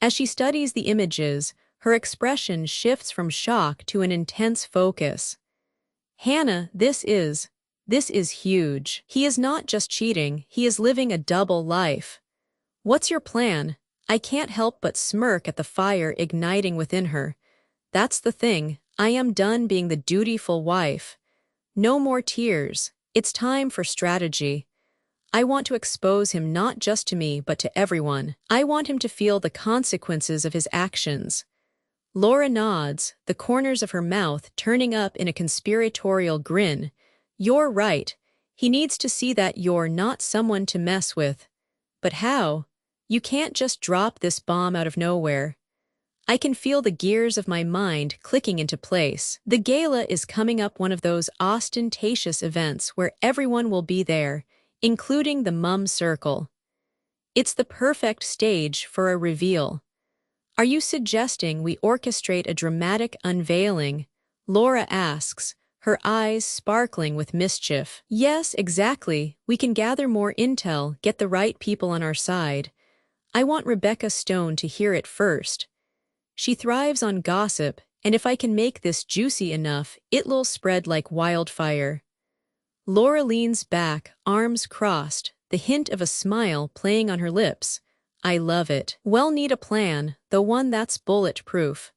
As she studies the images, her expression shifts from shock to an intense focus. "Hannah, this is huge. He is not just cheating, he is living a double life." "What's your plan?" I can't help but smirk at the fire igniting within her. That's the thing, I am done being the dutiful wife. No more tears. It's time for strategy. I want to expose him not just to me but to everyone. I want him to feel the consequences of his actions. Laura nods, the corners of her mouth turning up in a conspiratorial grin. "You're right. He needs to see that you're not someone to mess with." "But how? You can't just drop this bomb out of nowhere." I can feel the gears of my mind clicking into place. The gala is coming up, one of those ostentatious events where everyone will be there, including the mum circle. It's the perfect stage for a reveal. "Are you suggesting we orchestrate a dramatic unveiling?" Laura asks, her eyes sparkling with mischief. "Yes, exactly. We can gather more intel, get the right people on our side. I want Rebecca Stone to hear it first. She thrives on gossip, and if I can make this juicy enough, it'll spread like wildfire." Laura leans back, arms crossed, the hint of a smile playing on her lips. I love it. "We'll need a plan, though one that's bulletproof."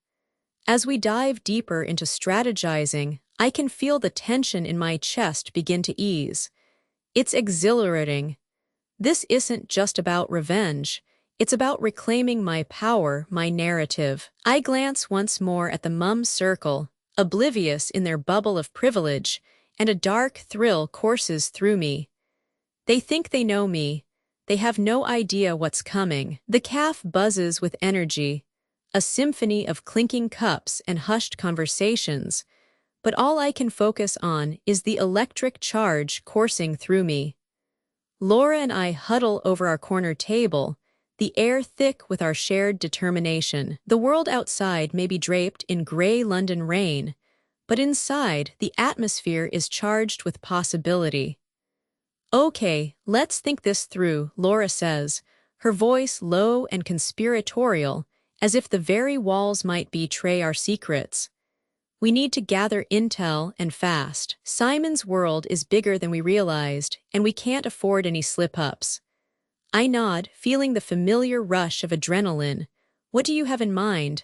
As we dive deeper into strategizing, I can feel the tension in my chest begin to ease. It's exhilarating. This isn't just about revenge. It's about reclaiming my power, my narrative. I glance once more at the mum circle, oblivious in their bubble of privilege, and a dark thrill courses through me. They think they know me. They have no idea what's coming. The calf buzzes with energy, a symphony of clinking cups and hushed conversations, but all I can focus on is the electric charge coursing through me. Laura and I huddle over our corner table, the air thick with our shared determination. The world outside may be draped in gray London rain, but inside, the atmosphere is charged with possibility. Okay, let's think this through, Laura says, her voice low and conspiratorial, as if the very walls might betray our secrets. We need to gather intel and fast. Simon's world is bigger than we realized, and we can't afford any slip-ups. I nod, feeling the familiar rush of adrenaline. What do you have in mind?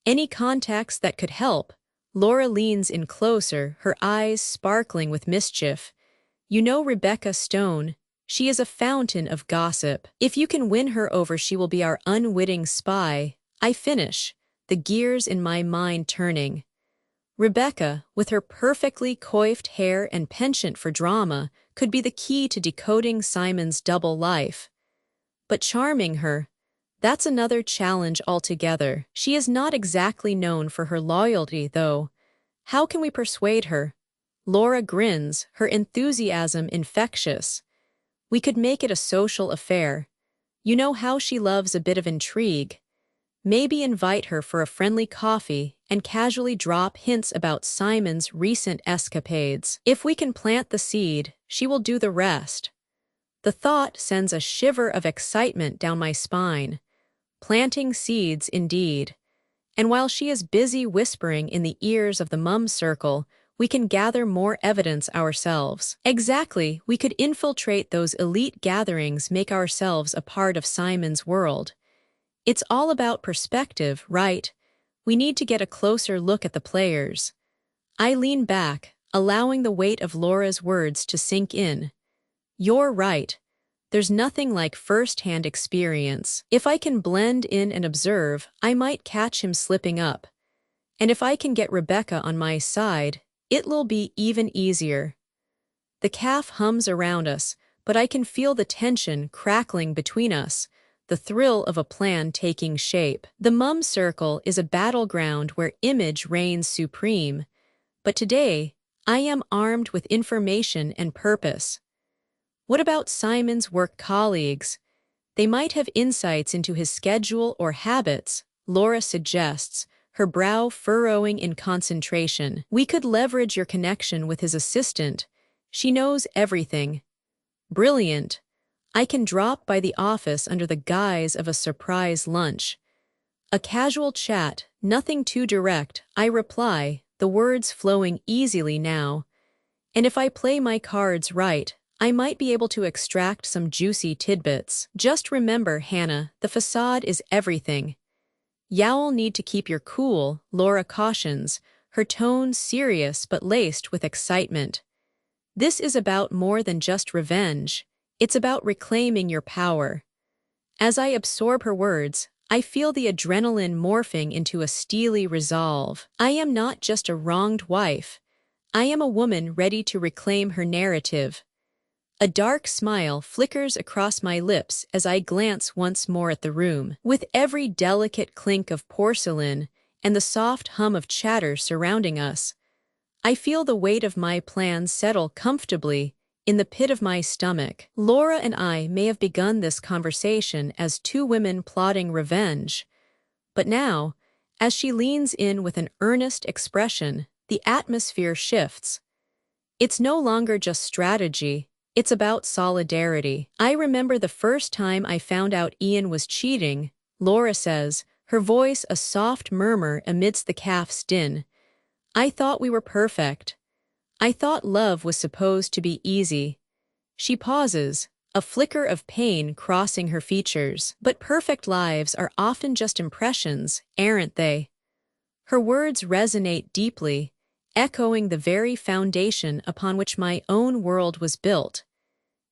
Any contacts that could help? Laura leans in closer, her eyes sparkling with mischief. You know Rebecca Stone. She is a fountain of gossip. If you can win her over, she will be our unwitting spy. I finish, the gears in my mind turning. Rebecca, with her perfectly coiffed hair and penchant for drama, could be the key to decoding Simon's double life. But charming her, that's another challenge altogether. She is not exactly known for her loyalty, though. How can we persuade her? Laura grins, her enthusiasm infectious. We could make it a social affair. You know how she loves a bit of intrigue. Maybe invite her for a friendly coffee and casually drop hints about Simon's recent escapades. If we can plant the seed, she will do the rest. The thought sends a shiver of excitement down my spine. Planting seeds, indeed. And while she is busy whispering in the ears of the mum circle, we can gather more evidence ourselves. Exactly, we could infiltrate those elite gatherings, make ourselves a part of Simon's world. It's all about perspective, right? We need to get a closer look at the players. I lean back, allowing the weight of Laura's words to sink in. You're right. There's nothing like first-hand experience. If I can blend in and observe, I might catch him slipping up. And if I can get Rebecca on my side, it'll be even easier. The calf hums around us, but I can feel the tension crackling between us, the thrill of a plan taking shape. The mum circle is a battleground where image reigns supreme, but today, I am armed with information and purpose. What about Simon's work colleagues? They might have insights into his schedule or habits, Laura suggests, her brow furrowing in concentration. We could leverage your connection with his assistant. She knows everything. Brilliant. I can drop by the office under the guise of a surprise lunch. A casual chat, nothing too direct, I reply, the words flowing easily now. And if I play my cards right, I might be able to extract some juicy tidbits. Just remember, Hannah, the facade is everything. You'll need to keep your cool, Laura cautions, her tone serious but laced with excitement. This is about more than just revenge. It's about reclaiming your power. As I absorb her words, I feel the adrenaline morphing into a steely resolve. I am not just a wronged wife. I am a woman ready to reclaim her narrative. A dark smile flickers across my lips as I glance once more at the room. With every delicate clink of porcelain and the soft hum of chatter surrounding us, I feel the weight of my plans settle comfortably in the pit of my stomach. Laura and I may have begun this conversation as two women plotting revenge, but now, as she leans in with an earnest expression, the atmosphere shifts. It's no longer just strategy. It's about solidarity. I remember the first time I found out Ian was cheating, Laura says, her voice a soft murmur amidst the calf's din. I thought we were perfect. I thought love was supposed to be easy. She pauses, a flicker of pain crossing her features. But perfect lives are often just impressions, aren't they? Her words resonate deeply, echoing the very foundation upon which my own world was built.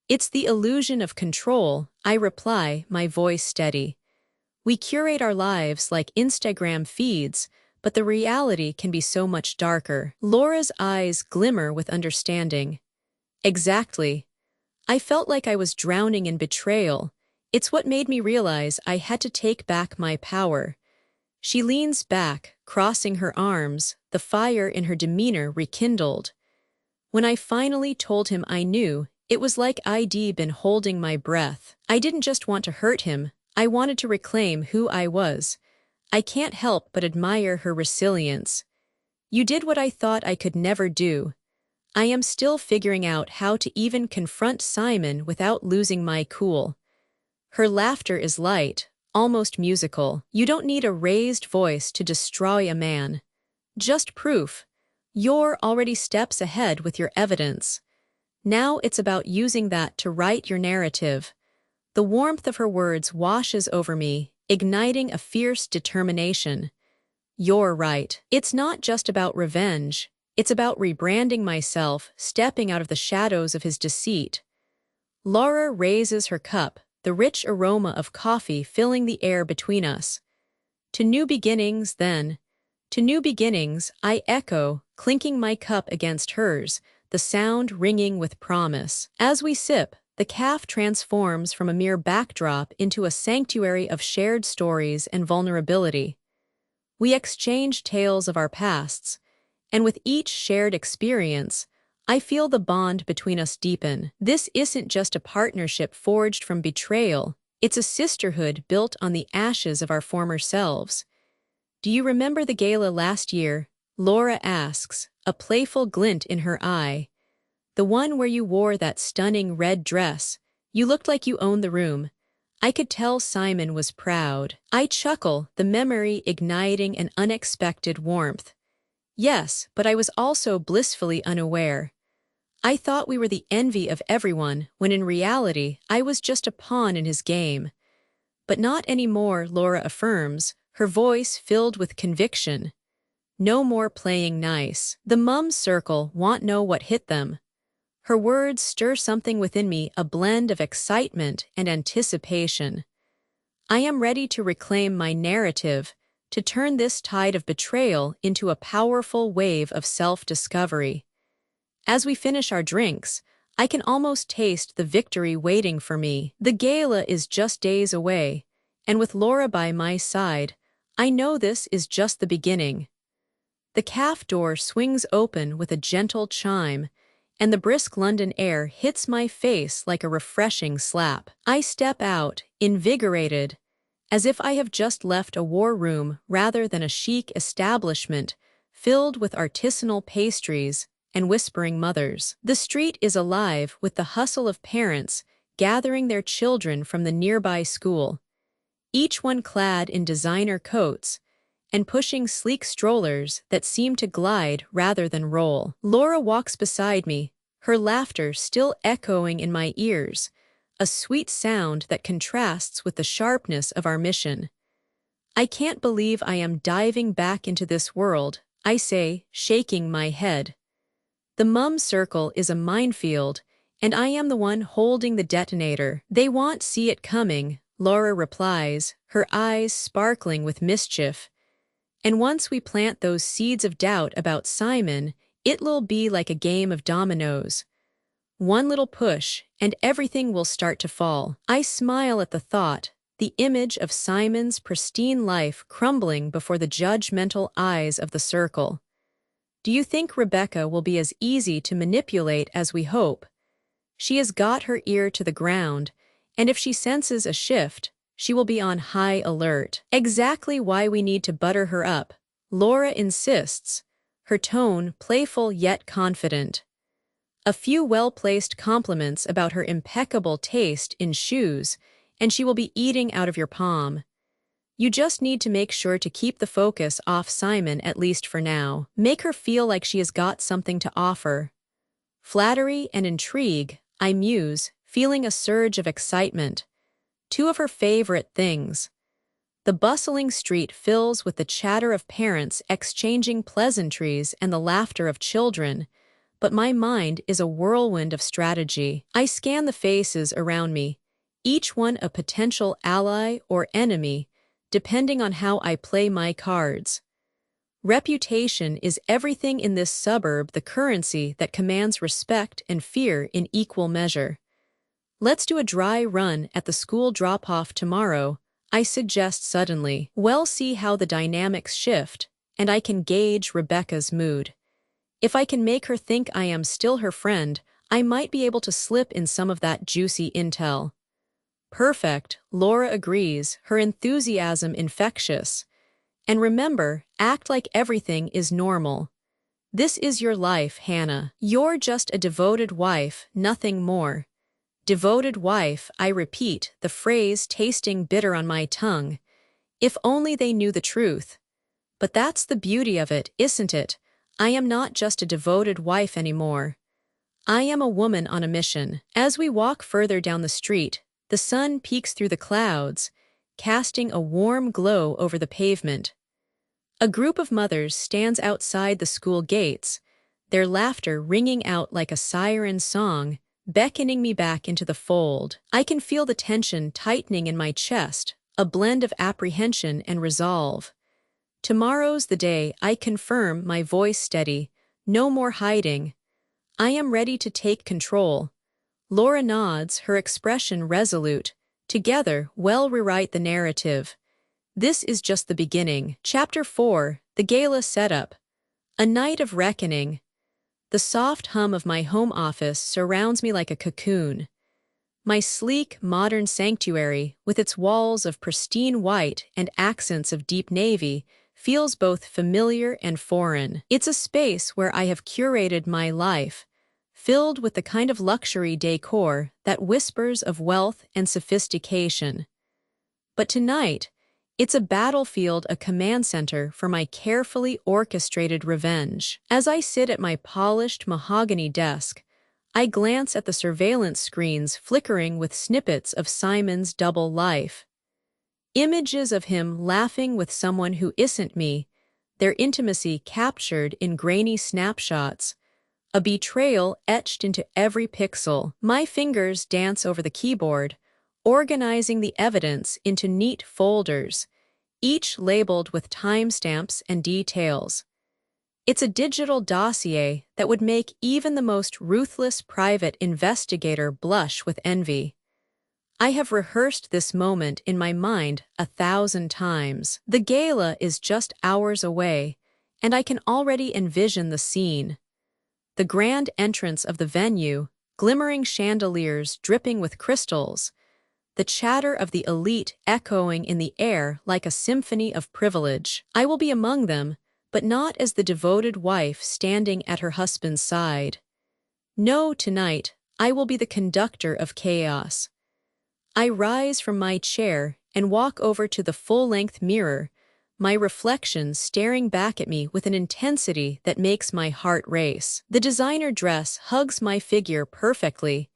It's the illusion of control, I reply, my voice steady. We curate our lives like Instagram feeds, but the reality can be so much darker. Laura's eyes glimmer with understanding. Exactly. I felt like I was drowning in betrayal. It's what made me realize I had to take back my power. She leans back, crossing her arms, the fire in her demeanor rekindled. When I finally told him I knew, it was like I'd been holding my breath. I didn't just want to hurt him, I wanted to reclaim who I was. I can't help but admire her resilience. You did what I thought I could never do. I am still figuring out how to even confront Simon without losing my cool. Her laughter is light, almost musical. You don't need a raised voice to destroy a man. Just proof. You're already steps ahead with your evidence. Now it's about using that to write your narrative. The warmth of her words washes over me, igniting a fierce determination. You're right. It's not just about revenge. It's about rebranding myself, stepping out of the shadows of his deceit. Laura raises her cup, the rich aroma of coffee filling the air between us. To new beginnings, then. To new beginnings, I echo, clinking my cup against hers, the sound ringing with promise. As we sip, the cafe transforms from a mere backdrop into a sanctuary of shared stories and vulnerability. We exchange tales of our pasts, and with each shared experience, I feel the bond between us deepen. This isn't just a partnership forged from betrayal, it's a sisterhood built on the ashes of our former selves. Do you remember the gala last year? Laura asks, a playful glint in her eye. The one where you wore that stunning red dress. You looked like you owned the room. I could tell Simon was proud. I chuckle, the memory igniting an unexpected warmth. Yes, but I was also blissfully unaware. I thought we were the envy of everyone, when in reality, I was just a pawn in his game. But not anymore, Laura affirms, her voice filled with conviction. No more playing nice. The mum circle won't know what hit them. Her words stir something within me, a blend of excitement and anticipation. I am ready to reclaim my narrative, to turn this tide of betrayal into a powerful wave of self-discovery. As we finish our drinks, I can almost taste the victory waiting for me. The gala is just days away, and with Laura by my side, I know this is just the beginning. The cafe door swings open with a gentle chime, and the brisk London air hits my face like a refreshing slap. I step out, invigorated, as if I have just left a war room rather than a chic establishment filled with artisanal pastries and whispering mothers. The street is alive with the hustle of parents gathering their children from the nearby school, each one clad in designer coats and pushing sleek strollers that seem to glide rather than roll. Laura walks beside me, her laughter still echoing in my ears, a sweet sound that contrasts with the sharpness of our mission. I can't believe I am diving back into this world, I say, shaking my head. The mum circle is a minefield, and I am the one holding the detonator. They won't see it coming, Laura replies, her eyes sparkling with mischief. And once we plant those seeds of doubt about Simon, it'll be like a game of dominoes. One little push, and everything will start to fall. I smile at the thought, the image of Simon's pristine life crumbling before the judgmental eyes of the circle. Do you think Rebecca will be as easy to manipulate as we hope? She has got her ear to the ground, and if she senses a shift, she will be on high alert. Exactly why we need to butter her up, Laura insists, her tone playful yet confident. A few well-placed compliments about her impeccable taste in shoes, and she will be eating out of your palm. You just need to make sure to keep the focus off Simon, at least for now. Make her feel like she has got something to offer. Flattery and intrigue, I muse, feeling a surge of excitement. Two of her favorite things. The bustling street fills with the chatter of parents exchanging pleasantries and the laughter of children, but my mind is a whirlwind of strategy. I scan the faces around me, each one a potential ally or enemy, depending on how I play my cards. Reputation is everything in this suburb, the currency that commands respect and fear in equal measure. Let's do a dry run at the school drop-off tomorrow, I suggest suddenly. We'll see how the dynamics shift, and I can gauge Rebecca's mood. If I can make her think I am still her friend, I might be able to slip in some of that juicy intel. Perfect, Laura agrees, her enthusiasm infectious. And remember, act like everything is normal. This is your life, Hannah. You're just a devoted wife, nothing more. Devoted wife, I repeat, the phrase tasting bitter on my tongue. If only they knew the truth. But that's the beauty of it, isn't it? I am not just a devoted wife anymore. I am a woman on a mission. As we walk further down the street, the sun peeks through the clouds, casting a warm glow over the pavement. A group of mothers stands outside the school gates, their laughter ringing out like a siren song, beckoning me back into the fold. I can feel the tension tightening in my chest, a blend of apprehension and resolve. Tomorrow's the day, I confirm, my voice steady. No more hiding. I am ready to take control. Laura nods, her expression resolute. Together, we'll rewrite the narrative. This is just the beginning. Chapter 4, The Gala Setup. A night of reckoning. The soft hum of my home office surrounds me like a cocoon. My sleek, modern sanctuary, with its walls of pristine white and accents of deep navy, feels both familiar and foreign. It's a space where I have curated my life, filled with the kind of luxury decor that whispers of wealth and sophistication. But tonight, it's a battlefield, a command center for my carefully orchestrated revenge. As I sit at my polished mahogany desk, I glance at the surveillance screens flickering with snippets of Simon's double life. Images of him laughing with someone who isn't me, their intimacy captured in grainy snapshots, a betrayal etched into every pixel. My fingers dance over the keyboard, organizing the evidence into neat folders, each labeled with timestamps and details. It's a digital dossier that would make even the most ruthless private investigator blush with envy. I have rehearsed this moment in my mind 1,000 times. The gala is just hours away, and I can already envision the scene. The grand entrance of the venue, glimmering chandeliers dripping with crystals, the chatter of the elite echoing in the air like a symphony of privilege. I will be among them, but not as the devoted wife standing at her husband's side. No, tonight, I will be the conductor of chaos. I rise from my chair and walk over to the full-length mirror, my reflection staring back at me with an intensity that makes my heart race. The designer dress hugs my figure perfectly,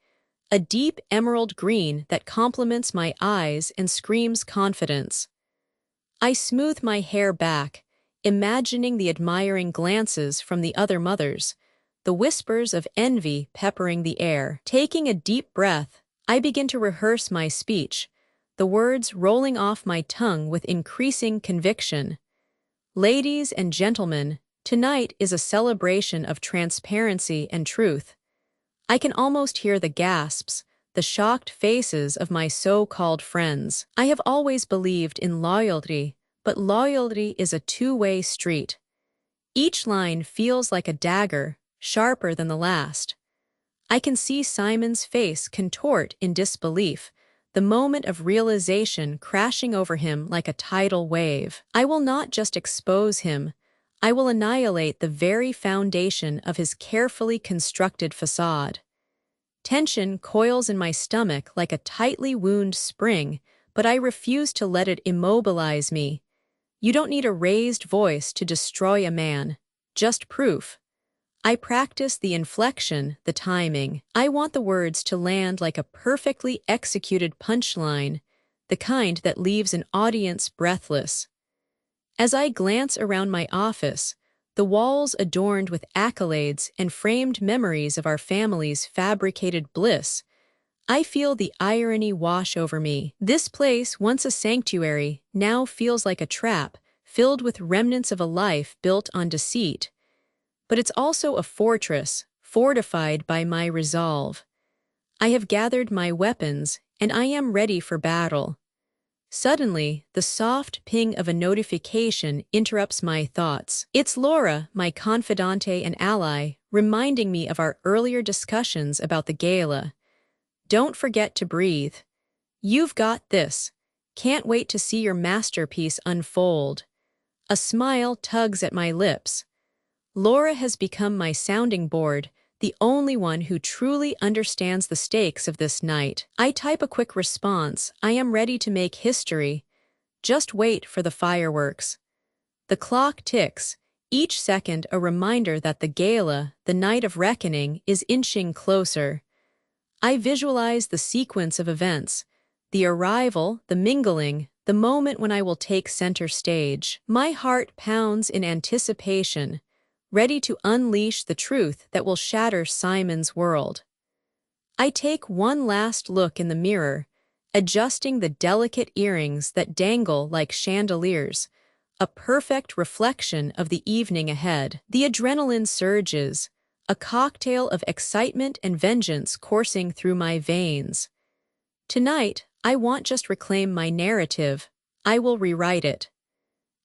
a deep emerald green that complements my eyes and screams confidence. I smooth my hair back, imagining the admiring glances from the other mothers, the whispers of envy peppering the air. Taking a deep breath, I begin to rehearse my speech, the words rolling off my tongue with increasing conviction. Ladies and gentlemen, tonight is a celebration of transparency and truth. I can almost hear the gasps, the shocked faces of my so-called friends. I have always believed in loyalty, but loyalty is a two-way street. Each line feels like a dagger, sharper than the last. I can see Simon's face contort in disbelief, the moment of realization crashing over him like a tidal wave. I will not just expose him, I will annihilate the very foundation of his carefully constructed facade. Tension coils in my stomach like a tightly wound spring, but I refuse to let it immobilize me. You don't need a raised voice to destroy a man, just proof. I practice the inflection, the timing. I want the words to land like a perfectly executed punchline, the kind that leaves an audience breathless. As I glance around my office, the walls adorned with accolades and framed memories of our family's fabricated bliss, I feel the irony wash over me. This place, once a sanctuary, now feels like a trap, filled with remnants of a life built on deceit. But it's also a fortress, fortified by my resolve. I have gathered my weapons, and I am ready for battle. Suddenly, the soft ping of a notification interrupts my thoughts. It's Laura, my confidante and ally, reminding me of our earlier discussions about the gala. Don't forget to breathe. You've got this. Can't wait to see your masterpiece unfold. A smile tugs at my lips. Laura has become my sounding board, the only one who truly understands the stakes of this night. I type a quick response. I am ready to make history. Just wait for the fireworks. The clock ticks, each second a reminder that the gala, the night of reckoning, is inching closer. I visualize the sequence of events, the arrival, the mingling, the moment when I will take center stage. My heart pounds in anticipation, ready to unleash the truth that will shatter Simon's world. I take one last look in the mirror, adjusting the delicate earrings that dangle like chandeliers, a perfect reflection of the evening ahead. The adrenaline surges, a cocktail of excitement and vengeance coursing through my veins. Tonight, I won't just reclaim my narrative, I will rewrite it.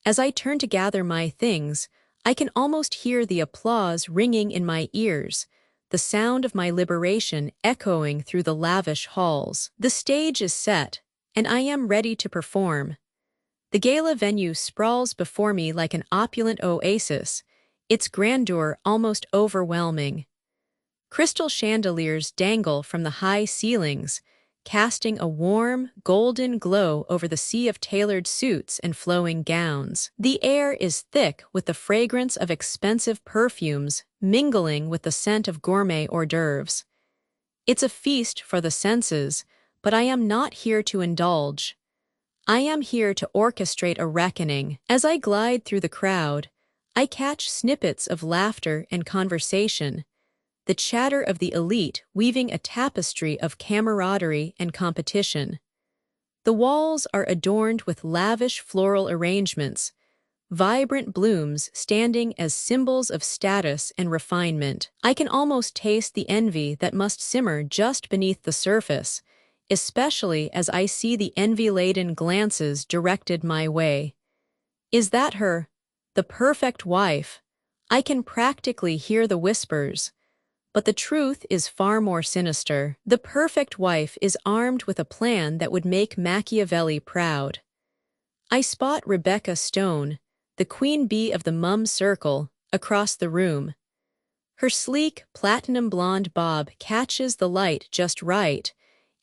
As I turn to gather my things, I can almost hear the applause ringing in my ears, the sound of my liberation echoing through the lavish halls. The stage is set, and I am ready to perform. The gala venue sprawls before me like an opulent oasis, its grandeur almost overwhelming. Crystal chandeliers dangle from the high ceilings, casting a warm, golden glow over the sea of tailored suits and flowing gowns. The air is thick with the fragrance of expensive perfumes, mingling with the scent of gourmet hors d'oeuvres. It's a feast for the senses, but I am not here to indulge. I am here to orchestrate a reckoning. As I glide through the crowd, I catch snippets of laughter and conversation, the chatter of the elite weaving a tapestry of camaraderie and competition. The walls are adorned with lavish floral arrangements, vibrant blooms standing as symbols of status and refinement. I can almost taste the envy that must simmer just beneath the surface, especially as I see the envy-laden glances directed my way. Is that her? The perfect wife? I can practically hear the whispers. But the truth is far more sinister. The perfect wife is armed with a plan that would make Machiavelli proud. I spot Rebecca Stone, the queen bee of the mum circle, across the room. Her sleek, platinum blonde bob catches the light just right,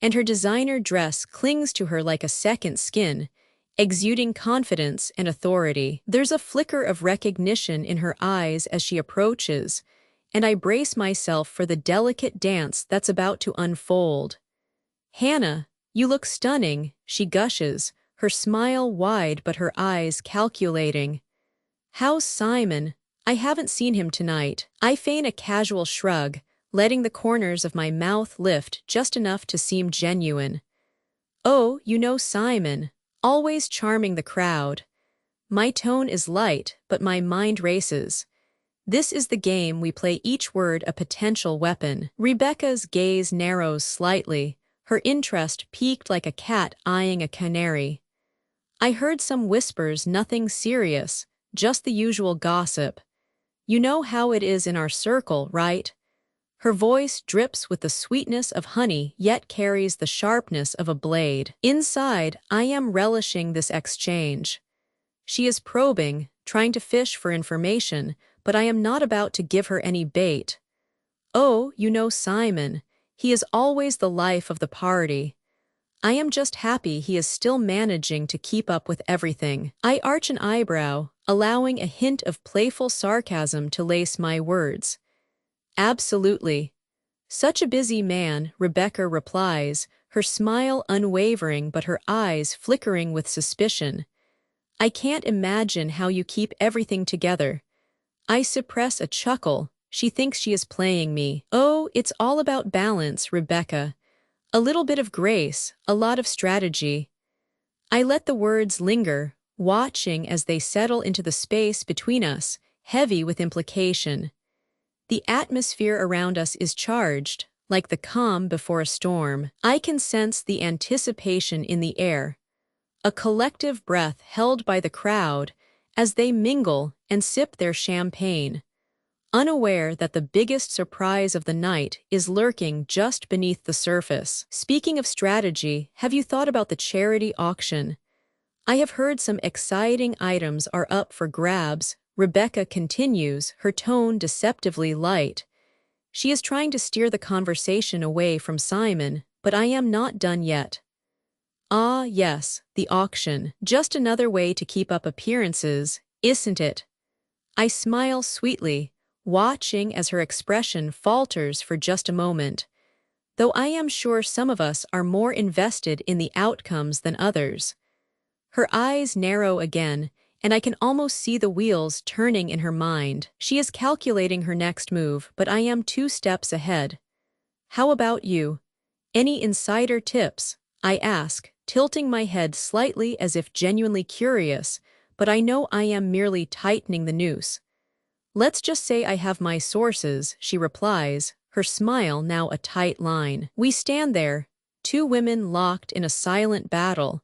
and her designer dress clings to her like a second skin, exuding confidence and authority. There's a flicker of recognition in her eyes as she approaches, and I brace myself for the delicate dance that's about to unfold. "Hannah, you look stunning," she gushes, her smile wide but her eyes calculating. "How's Simon? I haven't seen him tonight." I feign a casual shrug, letting the corners of my mouth lift just enough to seem genuine. "Oh, you know Simon, always charming the crowd." My tone is light, but my mind races. This is the game we play, each word a potential weapon. Rebecca's gaze narrows slightly, her interest peaked like a cat eyeing a canary. I heard some whispers, nothing serious, just the usual gossip. "You know how it is in our circle, right?" Her voice drips with the sweetness of honey yet carries the sharpness of a blade. Inside, I am relishing this exchange. She is probing, trying to fish for information, but I am not about to give her any bait. "Oh, you know Simon. He is always the life of the party." I am just happy he is still managing to keep up with everything. I arch an eyebrow, allowing a hint of playful sarcasm to lace my words. "Absolutely." "Such a busy man," Rebecca replies, her smile unwavering but her eyes flickering with suspicion. "I can't imagine how you keep everything together." I suppress a chuckle. She thinks she is playing me. "Oh, it's all about balance, Rebecca. A little bit of grace, a lot of strategy." I let the words linger, watching as they settle into the space between us, heavy with implication. The atmosphere around us is charged, like the calm before a storm. I can sense the anticipation in the air, a collective breath held by the crowd as they mingle and sip their champagne, unaware that the biggest surprise of the night is lurking just beneath the surface. Speaking of strategy, have you thought about the charity auction? I have heard some exciting items are up for grabs. Rebecca continues, her tone deceptively light. She is trying to steer the conversation away from Simon, but I am not done yet. Ah, yes, the auction. Just another way to keep up appearances, isn't it? I smile sweetly, watching as her expression falters for just a moment, though I am sure some of us are more invested in the outcomes than others. Her eyes narrow again, and I can almost see the wheels turning in her mind. She is calculating her next move, but I am 2 steps ahead. How about you? Any insider tips? I ask, tilting my head slightly as if genuinely curious, but I know I am merely tightening the noose. Let's just say I have my sources, she replies, her smile now a tight line. We stand there, 2 women locked in a silent battle,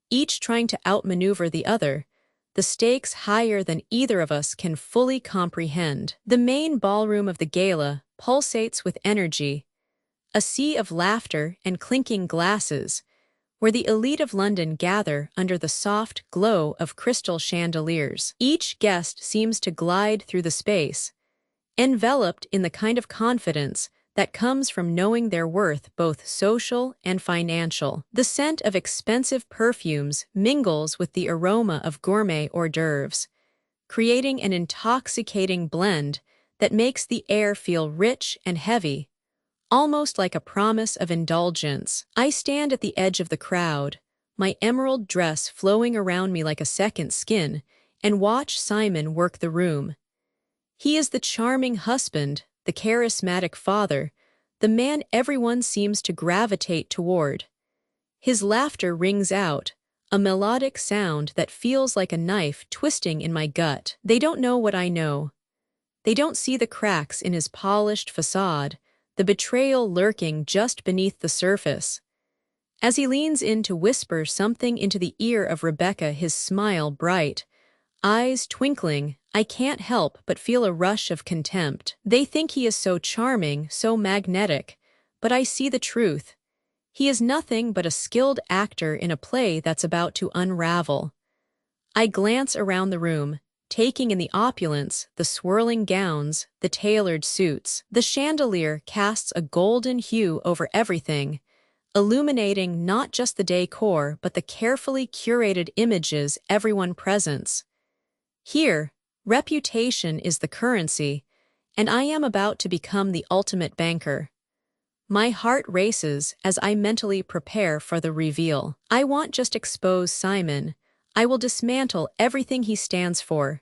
each trying to outmaneuver the other, the stakes higher than either of us can fully comprehend. The main ballroom of the gala pulsates with energy, a sea of laughter and clinking glasses, where the elite of London gather under the soft glow of crystal chandeliers. Each guest seems to glide through the space, enveloped in the kind of confidence that comes from knowing their worth, both social and financial. The scent of expensive perfumes mingles with the aroma of gourmet hors d'oeuvres, creating an intoxicating blend that makes the air feel rich and heavy, almost like a promise of indulgence. I stand at the edge of the crowd, my emerald dress flowing around me like a second skin, and watch Simon work the room. He is the charming husband, the charismatic father, the man everyone seems to gravitate toward. His laughter rings out, a melodic sound that feels like a knife twisting in my gut. They don't know what I know. They don't see the cracks in his polished facade, the betrayal lurking just beneath the surface. As he leans in to whisper something into the ear of Rebecca, his smile bright, eyes twinkling, I can't help but feel a rush of contempt. They think he is so charming, so magnetic, but I see the truth. He is nothing but a skilled actor in a play that's about to unravel. I glance around the room, taking in the opulence, the swirling gowns, the tailored suits. The chandelier casts a golden hue over everything, illuminating not just the decor but the carefully curated images everyone presents. Here, reputation is the currency, and I am about to become the ultimate banker. My heart races as I mentally prepare for the reveal. I won't just expose Simon, I will dismantle everything he stands for.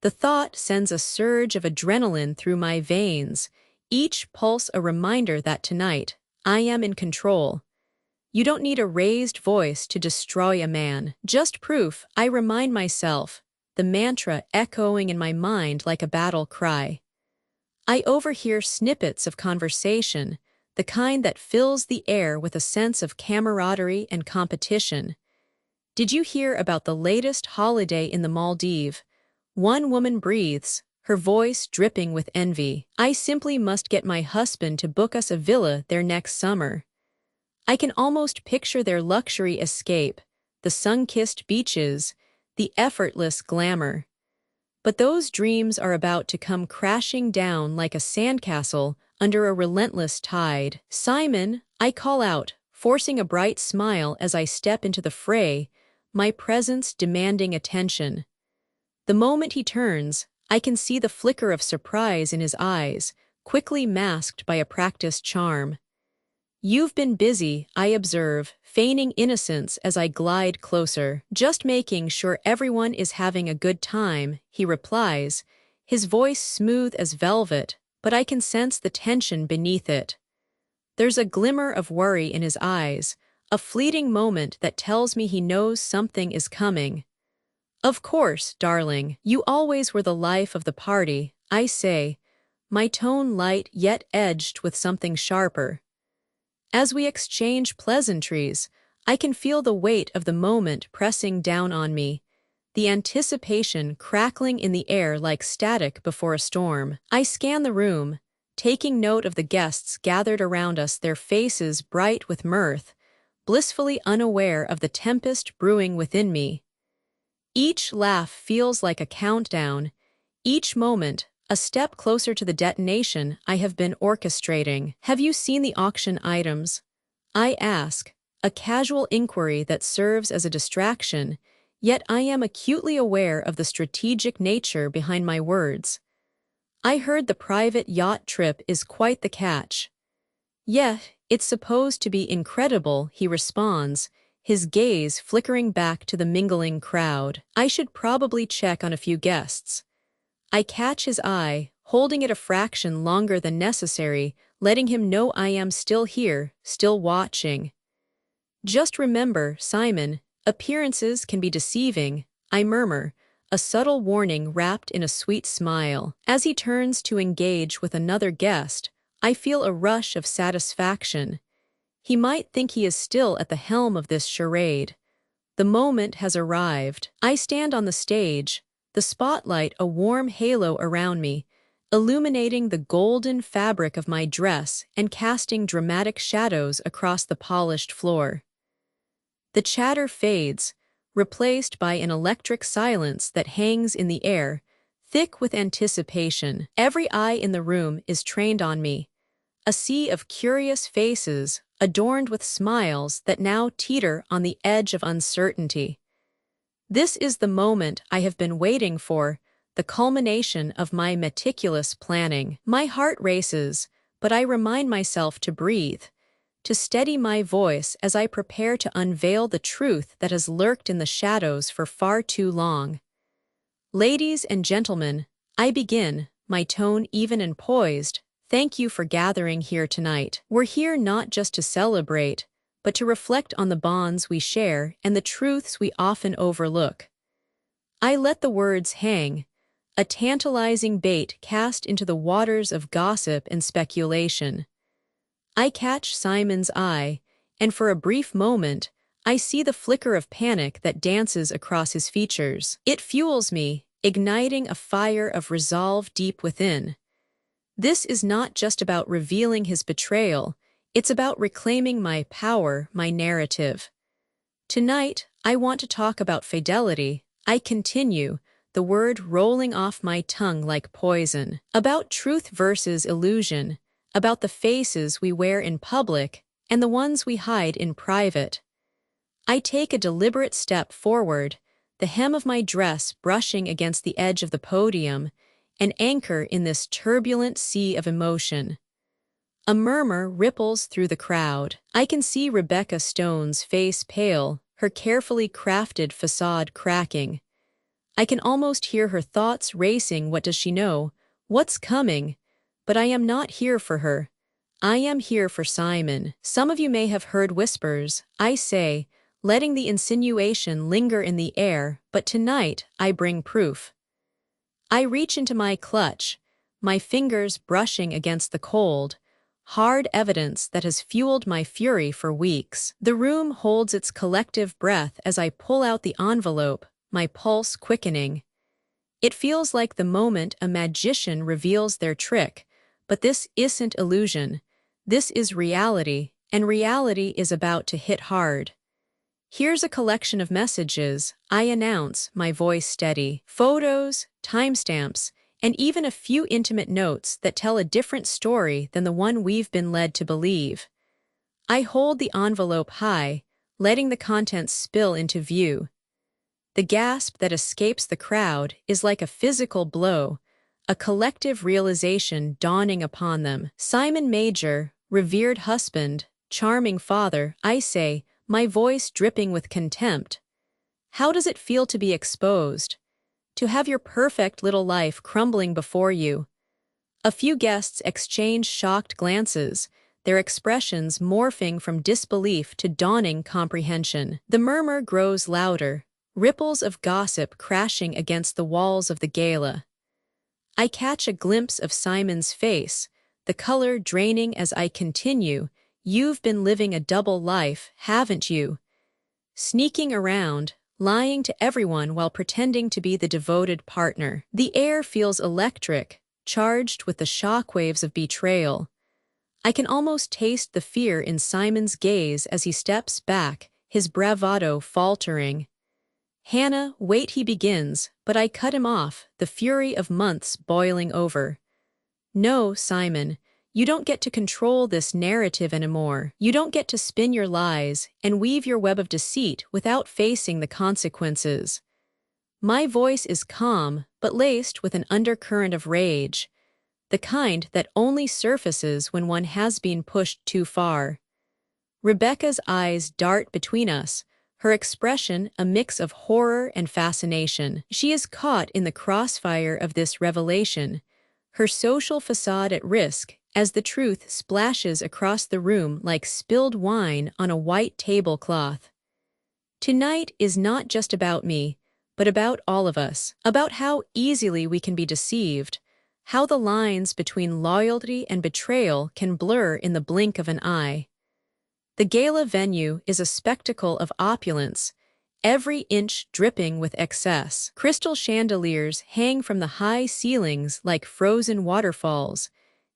The thought sends a surge of adrenaline through my veins, each pulse a reminder that tonight, I am in control. You don't need a raised voice to destroy a man. Just proof, I remind myself, the mantra echoing in my mind like a battle cry. I overhear snippets of conversation, the kind that fills the air with a sense of camaraderie and competition. Did you hear about the latest holiday in the Maldives? One woman breathes, her voice dripping with envy. I simply must get my husband to book us a villa there next summer. I can almost picture their luxury escape, the sun-kissed beaches, the effortless glamour. But those dreams are about to come crashing down like a sandcastle under a relentless tide. Simon, I call out, forcing a bright smile as I step into the fray, my presence demanding attention. The moment he turns, I can see the flicker of surprise in his eyes, quickly masked by a practiced charm. You've been busy, I observe, feigning innocence as I glide closer. Just making sure everyone is having a good time, he replies, his voice smooth as velvet, but I can sense the tension beneath it. There's a glimmer of worry in his eyes, a fleeting moment that tells me he knows something is coming. Of course, darling, you always were the life of the party, I say, my tone light yet edged with something sharper. As we exchange pleasantries, I can feel the weight of the moment pressing down on me, the anticipation crackling in the air like static before a storm. I scan the room, taking note of the guests gathered around us, their faces bright with mirth, blissfully unaware of the tempest brewing within me. Each laugh feels like a countdown, each moment a step closer to the detonation I have been orchestrating. "Have you seen the auction items?" I ask, a casual inquiry that serves as a distraction, yet I am acutely aware of the strategic nature behind my words. "I heard the private yacht trip is quite the catch." "Yeah, it's supposed to be incredible," he responds, his gaze flickering back to the mingling crowd. "I should probably check on a few guests." I catch his eye, holding it a fraction longer than necessary, letting him know I am still here, still watching. "Just remember, Simon, appearances can be deceiving," I murmur, a subtle warning wrapped in a sweet smile. As he turns to engage with another guest, I feel a rush of satisfaction. He might think he is still at the helm of this charade. The moment has arrived. I stand on the stage, the spotlight a warm halo around me, illuminating the golden fabric of my dress and casting dramatic shadows across the polished floor. The chatter fades, replaced by an electric silence that hangs in the air, thick with anticipation. Every eye in the room is trained on me, a sea of curious faces adorned with smiles that now teeter on the edge of uncertainty. This is the moment I have been waiting for, the culmination of my meticulous planning. My heart races, but I remind myself to breathe, to steady my voice as I prepare to unveil the truth that has lurked in the shadows for far too long. "Ladies and gentlemen," I begin, my tone even and poised, "thank you for gathering here tonight. We're here not just to celebrate, but to reflect on the bonds we share and the truths we often overlook." I let the words hang, a tantalizing bait cast into the waters of gossip and speculation. I catch Simon's eye, and for a brief moment, I see the flicker of panic that dances across his features. It fuels me, igniting a fire of resolve deep within. This is not just about revealing his betrayal, it's about reclaiming my power, my narrative. "Tonight, I want to talk about fidelity," I continue, the word rolling off my tongue like poison. "About truth versus illusion, about the faces we wear in public and the ones we hide in private." I take a deliberate step forward, the hem of my dress brushing against the edge of the podium, an anchor in this turbulent sea of emotion. A murmur ripples through the crowd. I can see Rebecca Stone's face pale, her carefully crafted facade cracking. I can almost hear her thoughts racing. What does she know? What's coming? But I am not here for her. I am here for Simon. "Some of you may have heard whispers," I say, letting the insinuation linger in the air, "but tonight I bring proof." I reach into my clutch, my fingers brushing against the cold, hard evidence that has fueled my fury for weeks. The room holds its collective breath as I pull out the envelope, my pulse quickening. It feels like the moment a magician reveals their trick, but this isn't illusion. This is reality, and reality is about to hit hard. "Here's a collection of messages," I announce, my voice steady. "Photos, timestamps, and even a few intimate notes that tell a different story than the one we've been led to believe." I hold the envelope high, letting the contents spill into view. The gasp that escapes the crowd is like a physical blow, a collective realization dawning upon them. "Simon Major, revered husband, charming father," I say, my voice dripping with contempt. "How does it feel to be exposed? To have your perfect little life crumbling before you?" A few guests exchange shocked glances, their expressions morphing from disbelief to dawning comprehension. The murmur grows louder, ripples of gossip crashing against the walls of the gala. I catch a glimpse of Simon's face, the color draining as I continue. You've been living a double life, haven't you? Sneaking around, lying to everyone while pretending to be the devoted partner. The air feels electric, charged with the shockwaves of betrayal. I can almost taste the fear in Simon's gaze as he steps back, his bravado faltering. Hannah, wait, he begins, but I cut him off, the fury of months boiling over. No, Simon, you don't get to control this narrative anymore. You don't get to spin your lies and weave your web of deceit without facing the consequences. My voice is calm, but laced with an undercurrent of rage, the kind that only surfaces when one has been pushed too far. Rebecca's eyes dart between us, her expression a mix of horror and fascination. She is caught in the crossfire of this revelation, her social facade at risk as the truth splashes across the room like spilled wine on a white tablecloth. Tonight is not just about me, but about all of us, about how easily we can be deceived, how the lines between loyalty and betrayal can blur in the blink of an eye. The gala venue is a spectacle of opulence, every inch dripping with excess. Crystal chandeliers hang from the high ceilings like frozen waterfalls,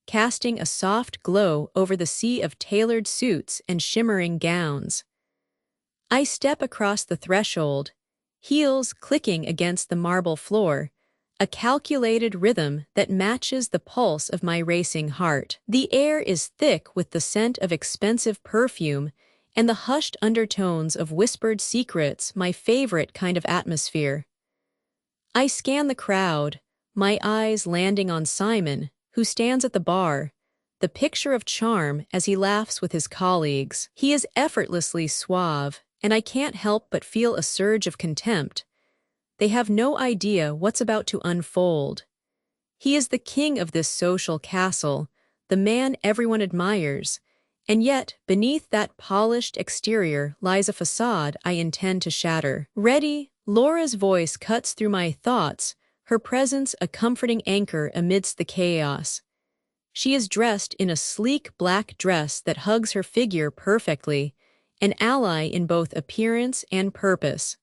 casting a soft glow over the sea of tailored suits and shimmering gowns. I step across the threshold, heels clicking against the marble floor, a calculated rhythm that matches the pulse of my racing heart. The air is thick with the scent of expensive perfume and the hushed undertones of whispered secrets, my favorite kind of atmosphere. I scan the crowd, my eyes landing on Simon, who stands at the bar, the picture of charm as he laughs with his colleagues. He is effortlessly suave, and I can't help but feel a surge of contempt. They have no idea what's about to unfold. He is the king of this social castle, the man everyone admires, and yet beneath that polished exterior lies a facade I intend to shatter. Ready, Laura's voice cuts through my thoughts, her presence a comforting anchor amidst the chaos. She is dressed in a sleek black dress that hugs her figure perfectly, an ally in both appearance and purpose.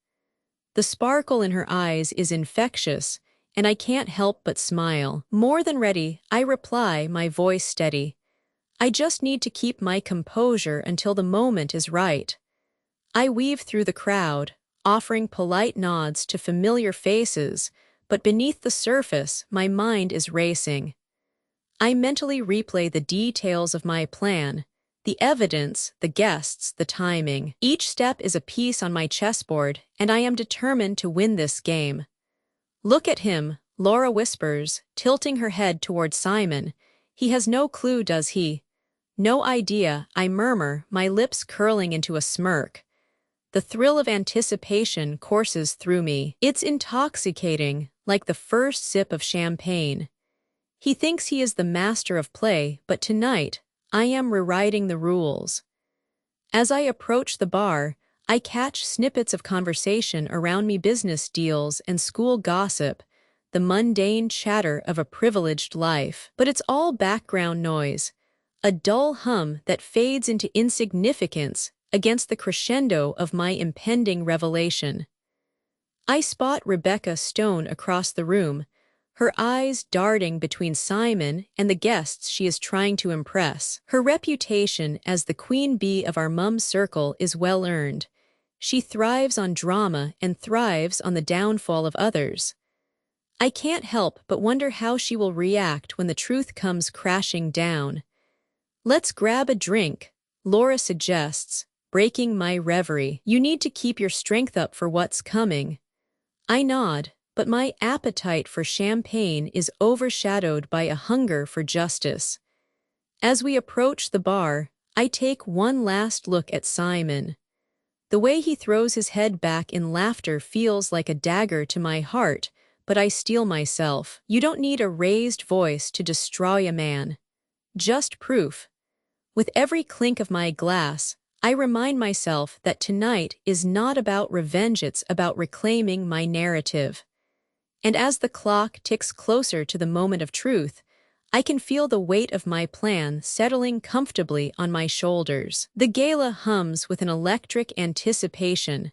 The sparkle in her eyes is infectious, and I can't help but smile. More than ready, I reply, my voice steady. I just need to keep my composure until the moment is right. I weave through the crowd, offering polite nods to familiar faces, but beneath the surface, my mind is racing. I mentally replay the details of my plan, the evidence, the guests, the timing. Each step is a piece on my chessboard, and I am determined to win this game. Look at him, Laura whispers, tilting her head toward Simon. He has no clue, does he? No idea, I murmur, my lips curling into a smirk. The thrill of anticipation courses through me. It's intoxicating, like the first sip of champagne. He thinks he is the master of play, but tonight, I am rewriting the rules. As I approach the bar, I catch snippets of conversation around me, business deals and school gossip, the mundane chatter of a privileged life. But it's all background noise, a dull hum that fades into insignificance against the crescendo of my impending revelation. I spot Rebecca Stone across the room, her eyes darting between Simon and the guests she is trying to impress. Her reputation as the queen bee of our mum circle is well earned. She thrives on drama and thrives on the downfall of others. I can't help but wonder how she will react when the truth comes crashing down. Let's grab a drink, Laura suggests, breaking my reverie. You need to keep your strength up for what's coming. I nod, but my appetite for champagne is overshadowed by a hunger for justice. As we approach the bar, I take one last look at Simon. The way he throws his head back in laughter feels like a dagger to my heart, but I steel myself. You don't need a raised voice to destroy a man. Just proof. With every clink of my glass, I remind myself that tonight is not about revenge, it's about reclaiming my narrative. And as the clock ticks closer to the moment of truth, I can feel the weight of my plan settling comfortably on my shoulders. The gala hums with an electric anticipation,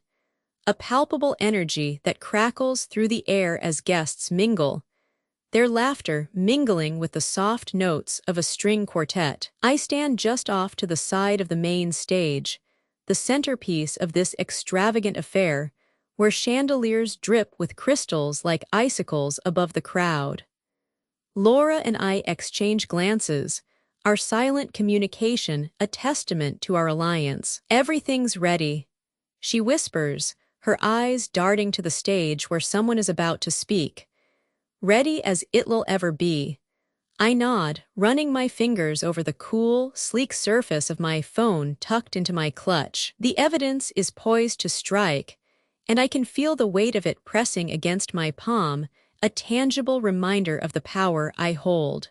a palpable energy that crackles through the air as guests mingle, their laughter mingling with the soft notes of a string quartet. I stand just off to the side of the main stage, the centerpiece of this extravagant affair, where chandeliers drip with crystals like icicles above the crowd. Laura and I exchange glances, our silent communication a testament to our alliance. "Everything's ready," she whispers, her eyes darting to the stage where someone is about to speak. "Ready as it'll ever be." I nod, running my fingers over the cool, sleek surface of my phone tucked into my clutch. The evidence is poised to strike, and I can feel the weight of it pressing against my palm, a tangible reminder of the power I hold.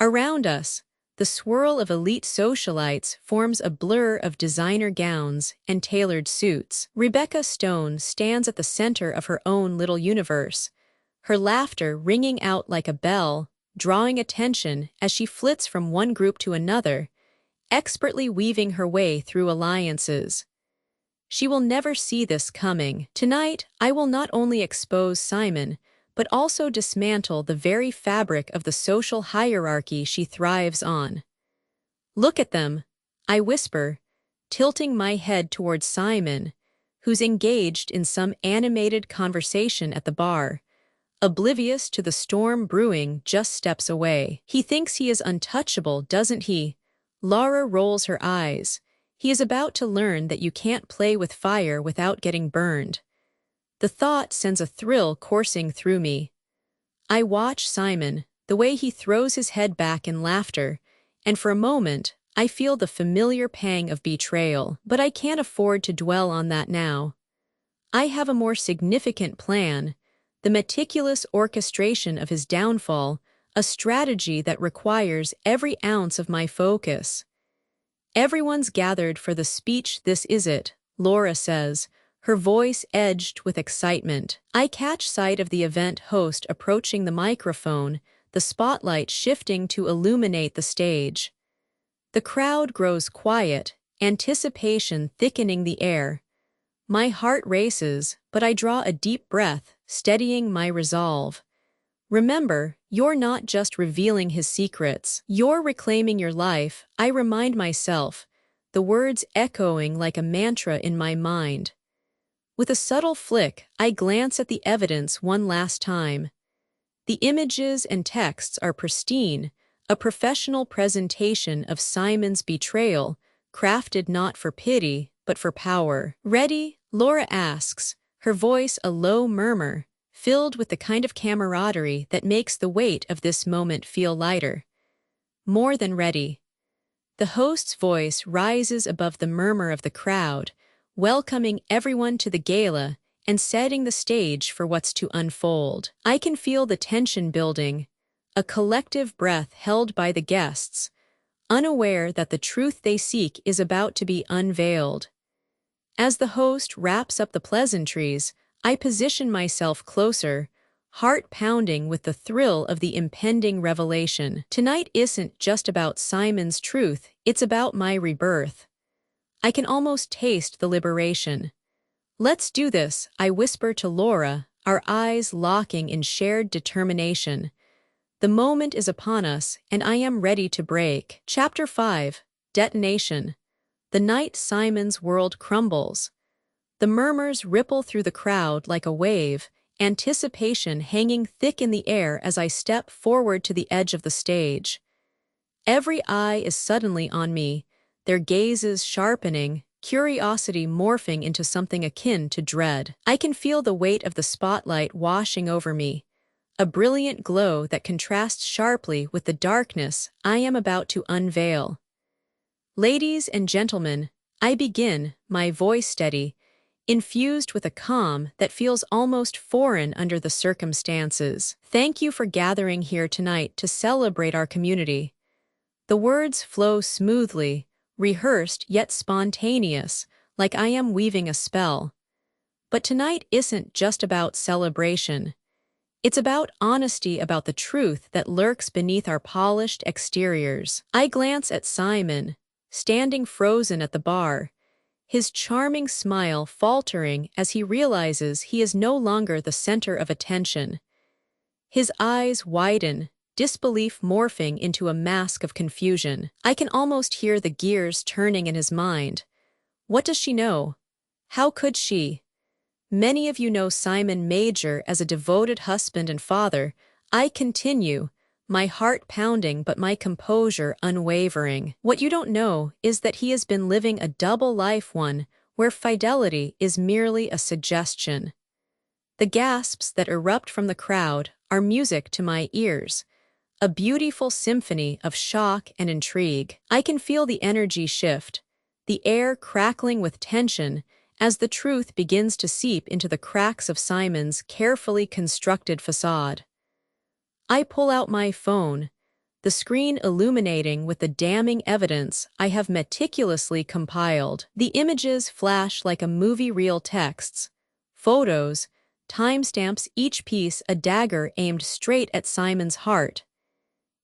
Around us, the swirl of elite socialites forms a blur of designer gowns and tailored suits. Rebecca Stone stands at the center of her own little universe, her laughter ringing out like a bell, drawing attention as she flits from one group to another, expertly weaving her way through alliances. She will never see this coming. Tonight, I will not only expose Simon, but also dismantle the very fabric of the social hierarchy she thrives on. "Look at them," I whisper, tilting my head towards Simon, who's engaged in some animated conversation at the bar, oblivious to the storm brewing just steps away. "He thinks he is untouchable, doesn't he?" Laura rolls her eyes. "He is about to learn that you can't play with fire without getting burned." The thought sends a thrill coursing through me. I watch Simon, the way he throws his head back in laughter, and for a moment, I feel the familiar pang of betrayal. But I can't afford to dwell on that now. I have a more significant plan, the meticulous orchestration of his downfall, a strategy that requires every ounce of my focus. "Everyone's gathered for the speech, this is it," Laura says, her voice edged with excitement. I catch sight of the event host approaching the microphone, the spotlight shifting to illuminate the stage. The crowd grows quiet, anticipation thickening the air. My heart races, but I draw a deep breath, steadying my resolve. "Remember, you're not just revealing his secrets. You're reclaiming your life," I remind myself, the words echoing like a mantra in my mind. With a subtle flick, I glance at the evidence one last time. The images and texts are pristine, a professional presentation of Simon's betrayal, crafted not for pity, but for power. "Ready?" Laura asks, her voice a low murmur, filled with the kind of camaraderie that makes the weight of this moment feel lighter. "More than ready." The host's voice rises above the murmur of the crowd, welcoming everyone to the gala and setting the stage for what's to unfold. I can feel the tension building, a collective breath held by the guests, unaware that the truth they seek is about to be unveiled. As the host wraps up the pleasantries, I position myself closer, heart pounding with the thrill of the impending revelation. Tonight isn't just about Simon's truth, it's about my rebirth. I can almost taste the liberation. "Let's do this," I whisper to Laura, our eyes locking in shared determination. The moment is upon us, and I am ready to break. Chapter 5: Detonation. The night Simon's world crumbles. The murmurs ripple through the crowd like a wave, anticipation hanging thick in the air as I step forward to the edge of the stage. Every eye is suddenly on me, their gazes sharpening, curiosity morphing into something akin to dread. I can feel the weight of the spotlight washing over me, a brilliant glow that contrasts sharply with the darkness I am about to unveil. "Ladies and gentlemen," I begin, my voice steady, infused with a calm that feels almost foreign under the circumstances. "Thank you for gathering here tonight to celebrate our community." The words flow smoothly, rehearsed yet spontaneous, like I am weaving a spell. But tonight isn't just about celebration. It's about honesty about the truth that lurks beneath our polished exteriors. I glance at Simon, standing frozen at the bar, his charming smile faltering as he realizes he is no longer the center of attention. His eyes widen, disbelief morphing into a mask of confusion. I can almost hear the gears turning in his mind. What does she know? How could she? Many of you know Simon Major as a devoted husband and father. I continue, my heart pounding but my composure unwavering. What you don't know is that he has been living a double life, one where fidelity is merely a suggestion. The gasps that erupt from the crowd are music to my ears, a beautiful symphony of shock and intrigue. I can feel the energy shift, the air crackling with tension as the truth begins to seep into the cracks of Simon's carefully constructed facade. I pull out my phone, the screen illuminating with the damning evidence I have meticulously compiled. The images flash like a movie reel texts, photos, timestamps, each piece a dagger aimed straight at Simon's heart.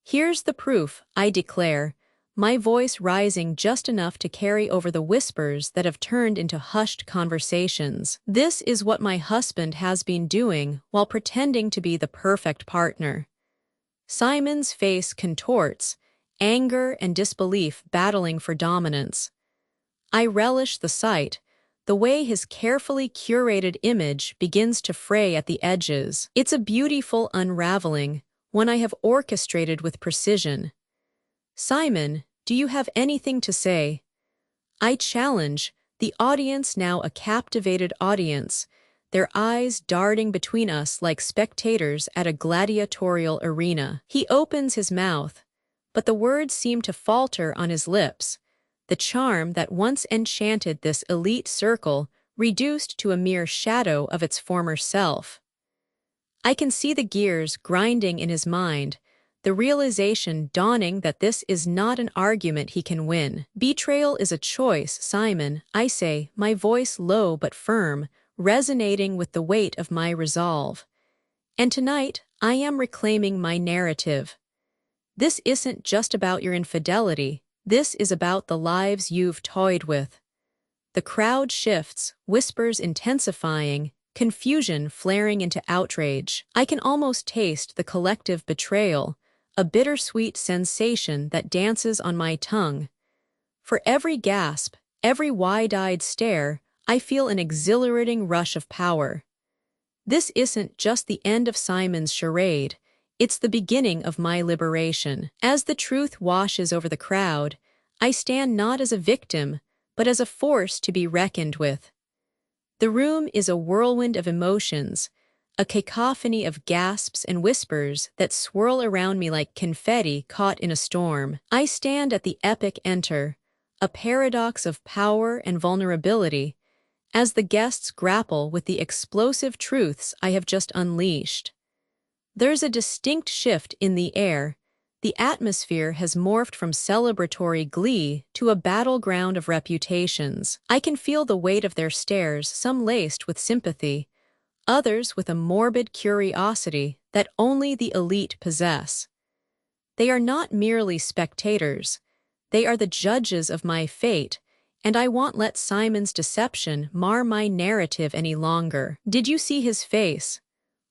Here's the proof, I declare, my voice rising just enough to carry over the whispers that have turned into hushed conversations. This is what my husband has been doing while pretending to be the perfect partner. Simon's face contorts, anger and disbelief battling for dominance. I relish the sight, the way his carefully curated image begins to fray at the edges. It's a beautiful unraveling, one I have orchestrated with precision. Simon, do you have anything to say? I challenge, the audience now a captivated audience, their eyes darting between us like spectators at a gladiatorial arena. He opens his mouth, but the words seem to falter on his lips, the charm that once enchanted this elite circle reduced to a mere shadow of its former self. I can see the gears grinding in his mind, the realization dawning that this is not an argument he can win. Betrayal is a choice, Simon, I say, my voice low but firm, resonating with the weight of my resolve. And tonight, I am reclaiming my narrative. This isn't just about your infidelity, this is about the lives you've toyed with. The crowd shifts, whispers intensifying, confusion flaring into outrage. I can almost taste the collective betrayal, a bittersweet sensation that dances on my tongue. For every gasp, every wide-eyed stare, I feel an exhilarating rush of power. This isn't just the end of Simon's charade, it's the beginning of my liberation. As the truth washes over the crowd, I stand not as a victim, but as a force to be reckoned with. The room is a whirlwind of emotions, a cacophony of gasps and whispers that swirl around me like confetti caught in a storm. I stand at the epic enter, a paradox of power and vulnerability, as the guests grapple with the explosive truths I have just unleashed. There's a distinct shift in the air. The atmosphere has morphed from celebratory glee to a battleground of reputations. I can feel the weight of their stares, some laced with sympathy, others with a morbid curiosity that only the elite possess. They are not merely spectators, they are the judges of my fate, and I won't let Simon's deception mar my narrative any longer. Did you see his face?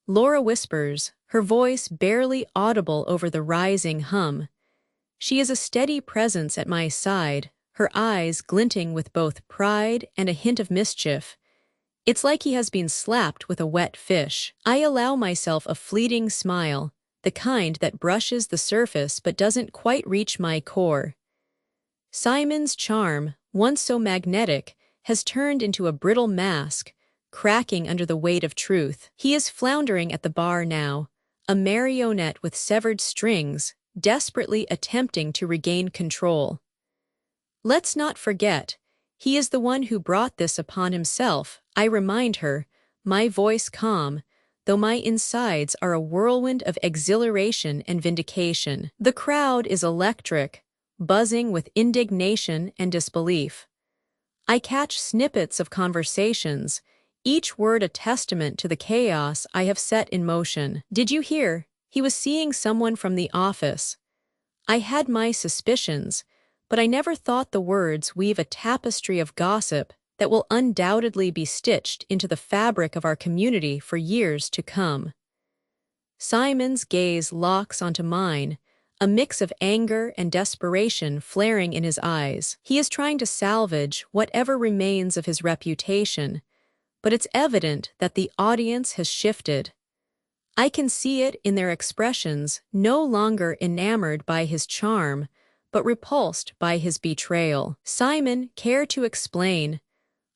Laura whispers, her voice barely audible over the rising hum. She is a steady presence at my side, her eyes glinting with both pride and a hint of mischief. It's like he has been slapped with a wet fish. I allow myself a fleeting smile, the kind that brushes the surface but doesn't quite reach my core. Simon's charm, once so magnetic, has turned into a brittle mask, cracking under the weight of truth. He is floundering at the bar now, a marionette with severed strings, desperately attempting to regain control. Let's not forget, he is the one who brought this upon himself, I remind her, my voice calm, though my insides are a whirlwind of exhilaration and vindication. The crowd is electric, buzzing with indignation and disbelief. I catch snippets of conversations, each word a testament to the chaos I have set in motion. Did you hear? He was seeing someone from the office. I had my suspicions, but I never thought the words weave a tapestry of gossip that will undoubtedly be stitched into the fabric of our community for years to come. Simon's gaze locks onto mine, a mix of anger and desperation flaring in his eyes. He is trying to salvage whatever remains of his reputation, but it's evident that the audience has shifted. I can see it in their expressions, no longer enamored by his charm, but repulsed by his betrayal. "Simon, care to explain?"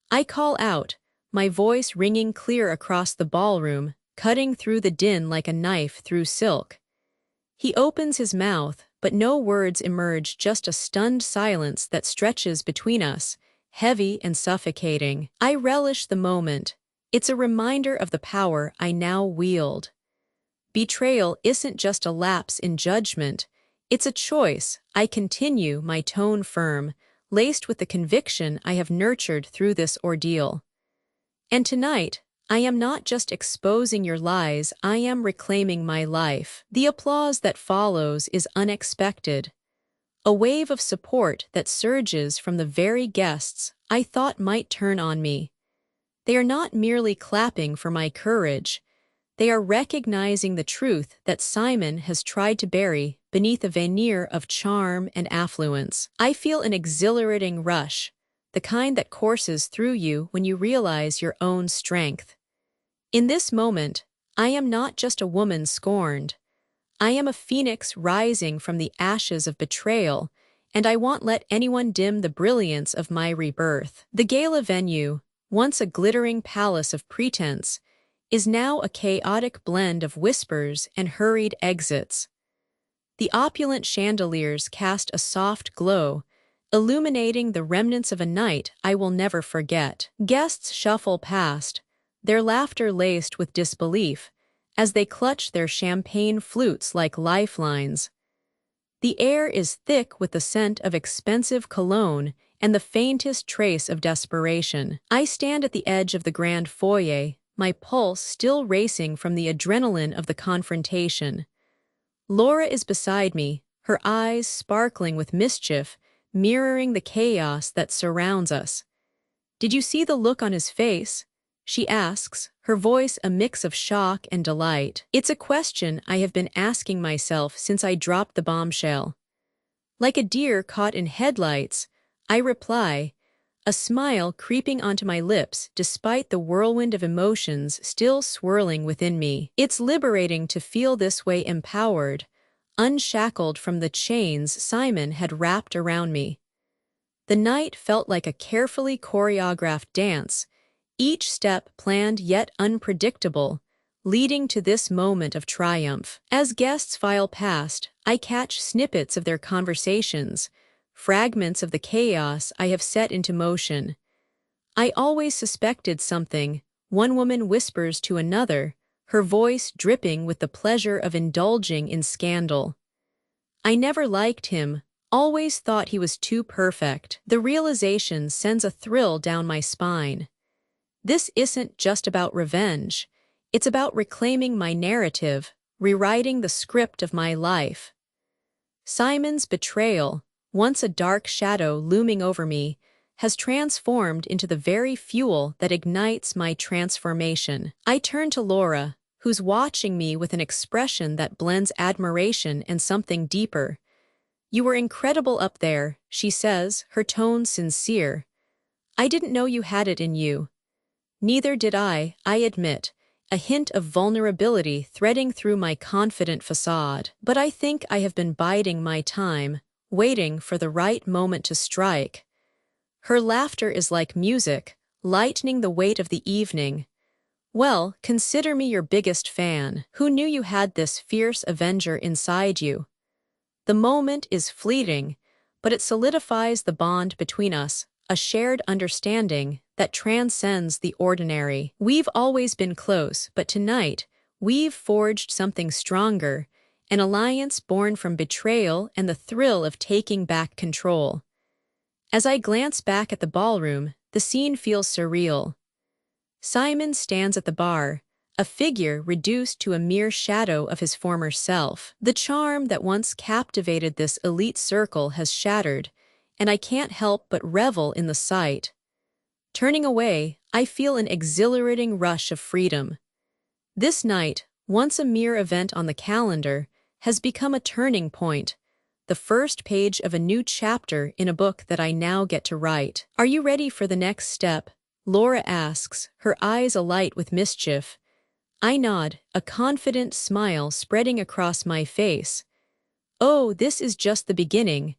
I call out, my voice ringing clear across the ballroom, cutting through the din like a knife through silk. He opens his mouth, but no words emerge, just a stunned silence that stretches between us, heavy and suffocating. I relish the moment. It's a reminder of the power I now wield. Betrayal isn't just a lapse in judgment, it's a choice. I continue, my tone firm, laced with the conviction I have nurtured through this ordeal. And tonight, I am not just exposing your lies, I am reclaiming my life. The applause that follows is unexpected. A wave of support that surges from the very guests I thought might turn on me. They are not merely clapping for my courage. They are recognizing the truth that Simon has tried to bury beneath a veneer of charm and affluence. I feel an exhilarating rush, the kind that courses through you when you realize your own strength. In this moment, I am not just a woman scorned. I am a phoenix rising from the ashes of betrayal, and I won't let anyone dim the brilliance of my rebirth. The gala venue, once a glittering palace of pretense, is now a chaotic blend of whispers and hurried exits. The opulent chandeliers cast a soft glow, illuminating the remnants of a night I will never forget. Guests shuffle past, their laughter laced with disbelief, as they clutch their champagne flutes like lifelines. The air is thick with the scent of expensive cologne and the faintest trace of desperation. I stand at the edge of the grand foyer, my pulse still racing from the adrenaline of the confrontation. Laura is beside me, her eyes sparkling with mischief, mirroring the chaos that surrounds us. "Did you see the look on his face?" she asks, her voice a mix of shock and delight. It's a question I have been asking myself since I dropped the bombshell. Like a deer caught in headlights, I reply, a smile creeping onto my lips despite the whirlwind of emotions still swirling within me. It's liberating to feel this way, empowered, unshackled from the chains Simon had wrapped around me. The night felt like a carefully choreographed dance, each step planned yet unpredictable, leading to this moment of triumph. As guests file past, I catch snippets of their conversations, fragments of the chaos I have set into motion. "I always suspected something," one woman whispers to another, her voice dripping with the pleasure of indulging in scandal. "I never liked him, always thought he was too perfect." The realization sends a thrill down my spine. This isn't just about revenge, it's about reclaiming my narrative, rewriting the script of my life. Simon's betrayal, once a dark shadow looming over me, has transformed into the very fuel that ignites my transformation. I turn to Laura, who's watching me with an expression that blends admiration and something deeper. "You were incredible up there," she says, her tone sincere. "I didn't know you had it in you." "Neither did I admit, a hint of vulnerability threading through my confident facade. But I think I have been biding my time, waiting for the right moment to strike." Her laughter is like music, lightening the weight of the evening. "Well, consider me your biggest fan. Who knew you had this fierce avenger inside you?" The moment is fleeting, but it solidifies the bond between us, a shared understanding that transcends the ordinary. We've always been close, but tonight, we've forged something stronger, an alliance born from betrayal and the thrill of taking back control. As I glance back at the ballroom, the scene feels surreal. Simon stands at the bar, a figure reduced to a mere shadow of his former self. The charm that once captivated this elite circle has shattered, and I can't help but revel in the sight. Turning away, I feel an exhilarating rush of freedom. This night, once a mere event on the calendar, has become a turning point, the first page of a new chapter in a book that I now get to write. Are you ready for the next step? Laura asks, her eyes alight with mischief. I nod, a confident smile spreading across my face. Oh, this is just the beginning.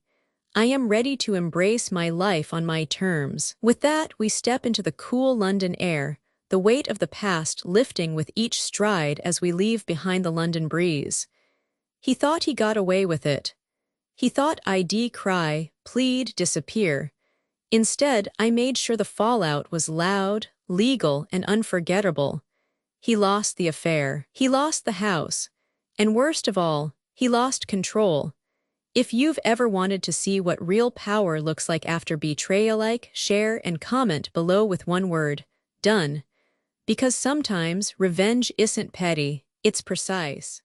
I am ready to embrace my life on my terms. With that, we step into the cool London air, the weight of the past lifting with each stride as we leave behind the London breeze. He thought he got away with it. He thought I'd cry, plead, disappear. Instead, I made sure the fallout was loud, legal, and unforgettable. He lost the affair. He lost the house. And worst of all, he lost control. If you've ever wanted to see what real power looks like after betrayal, like, share, and comment below with one word, done. Because sometimes revenge isn't petty, it's precise.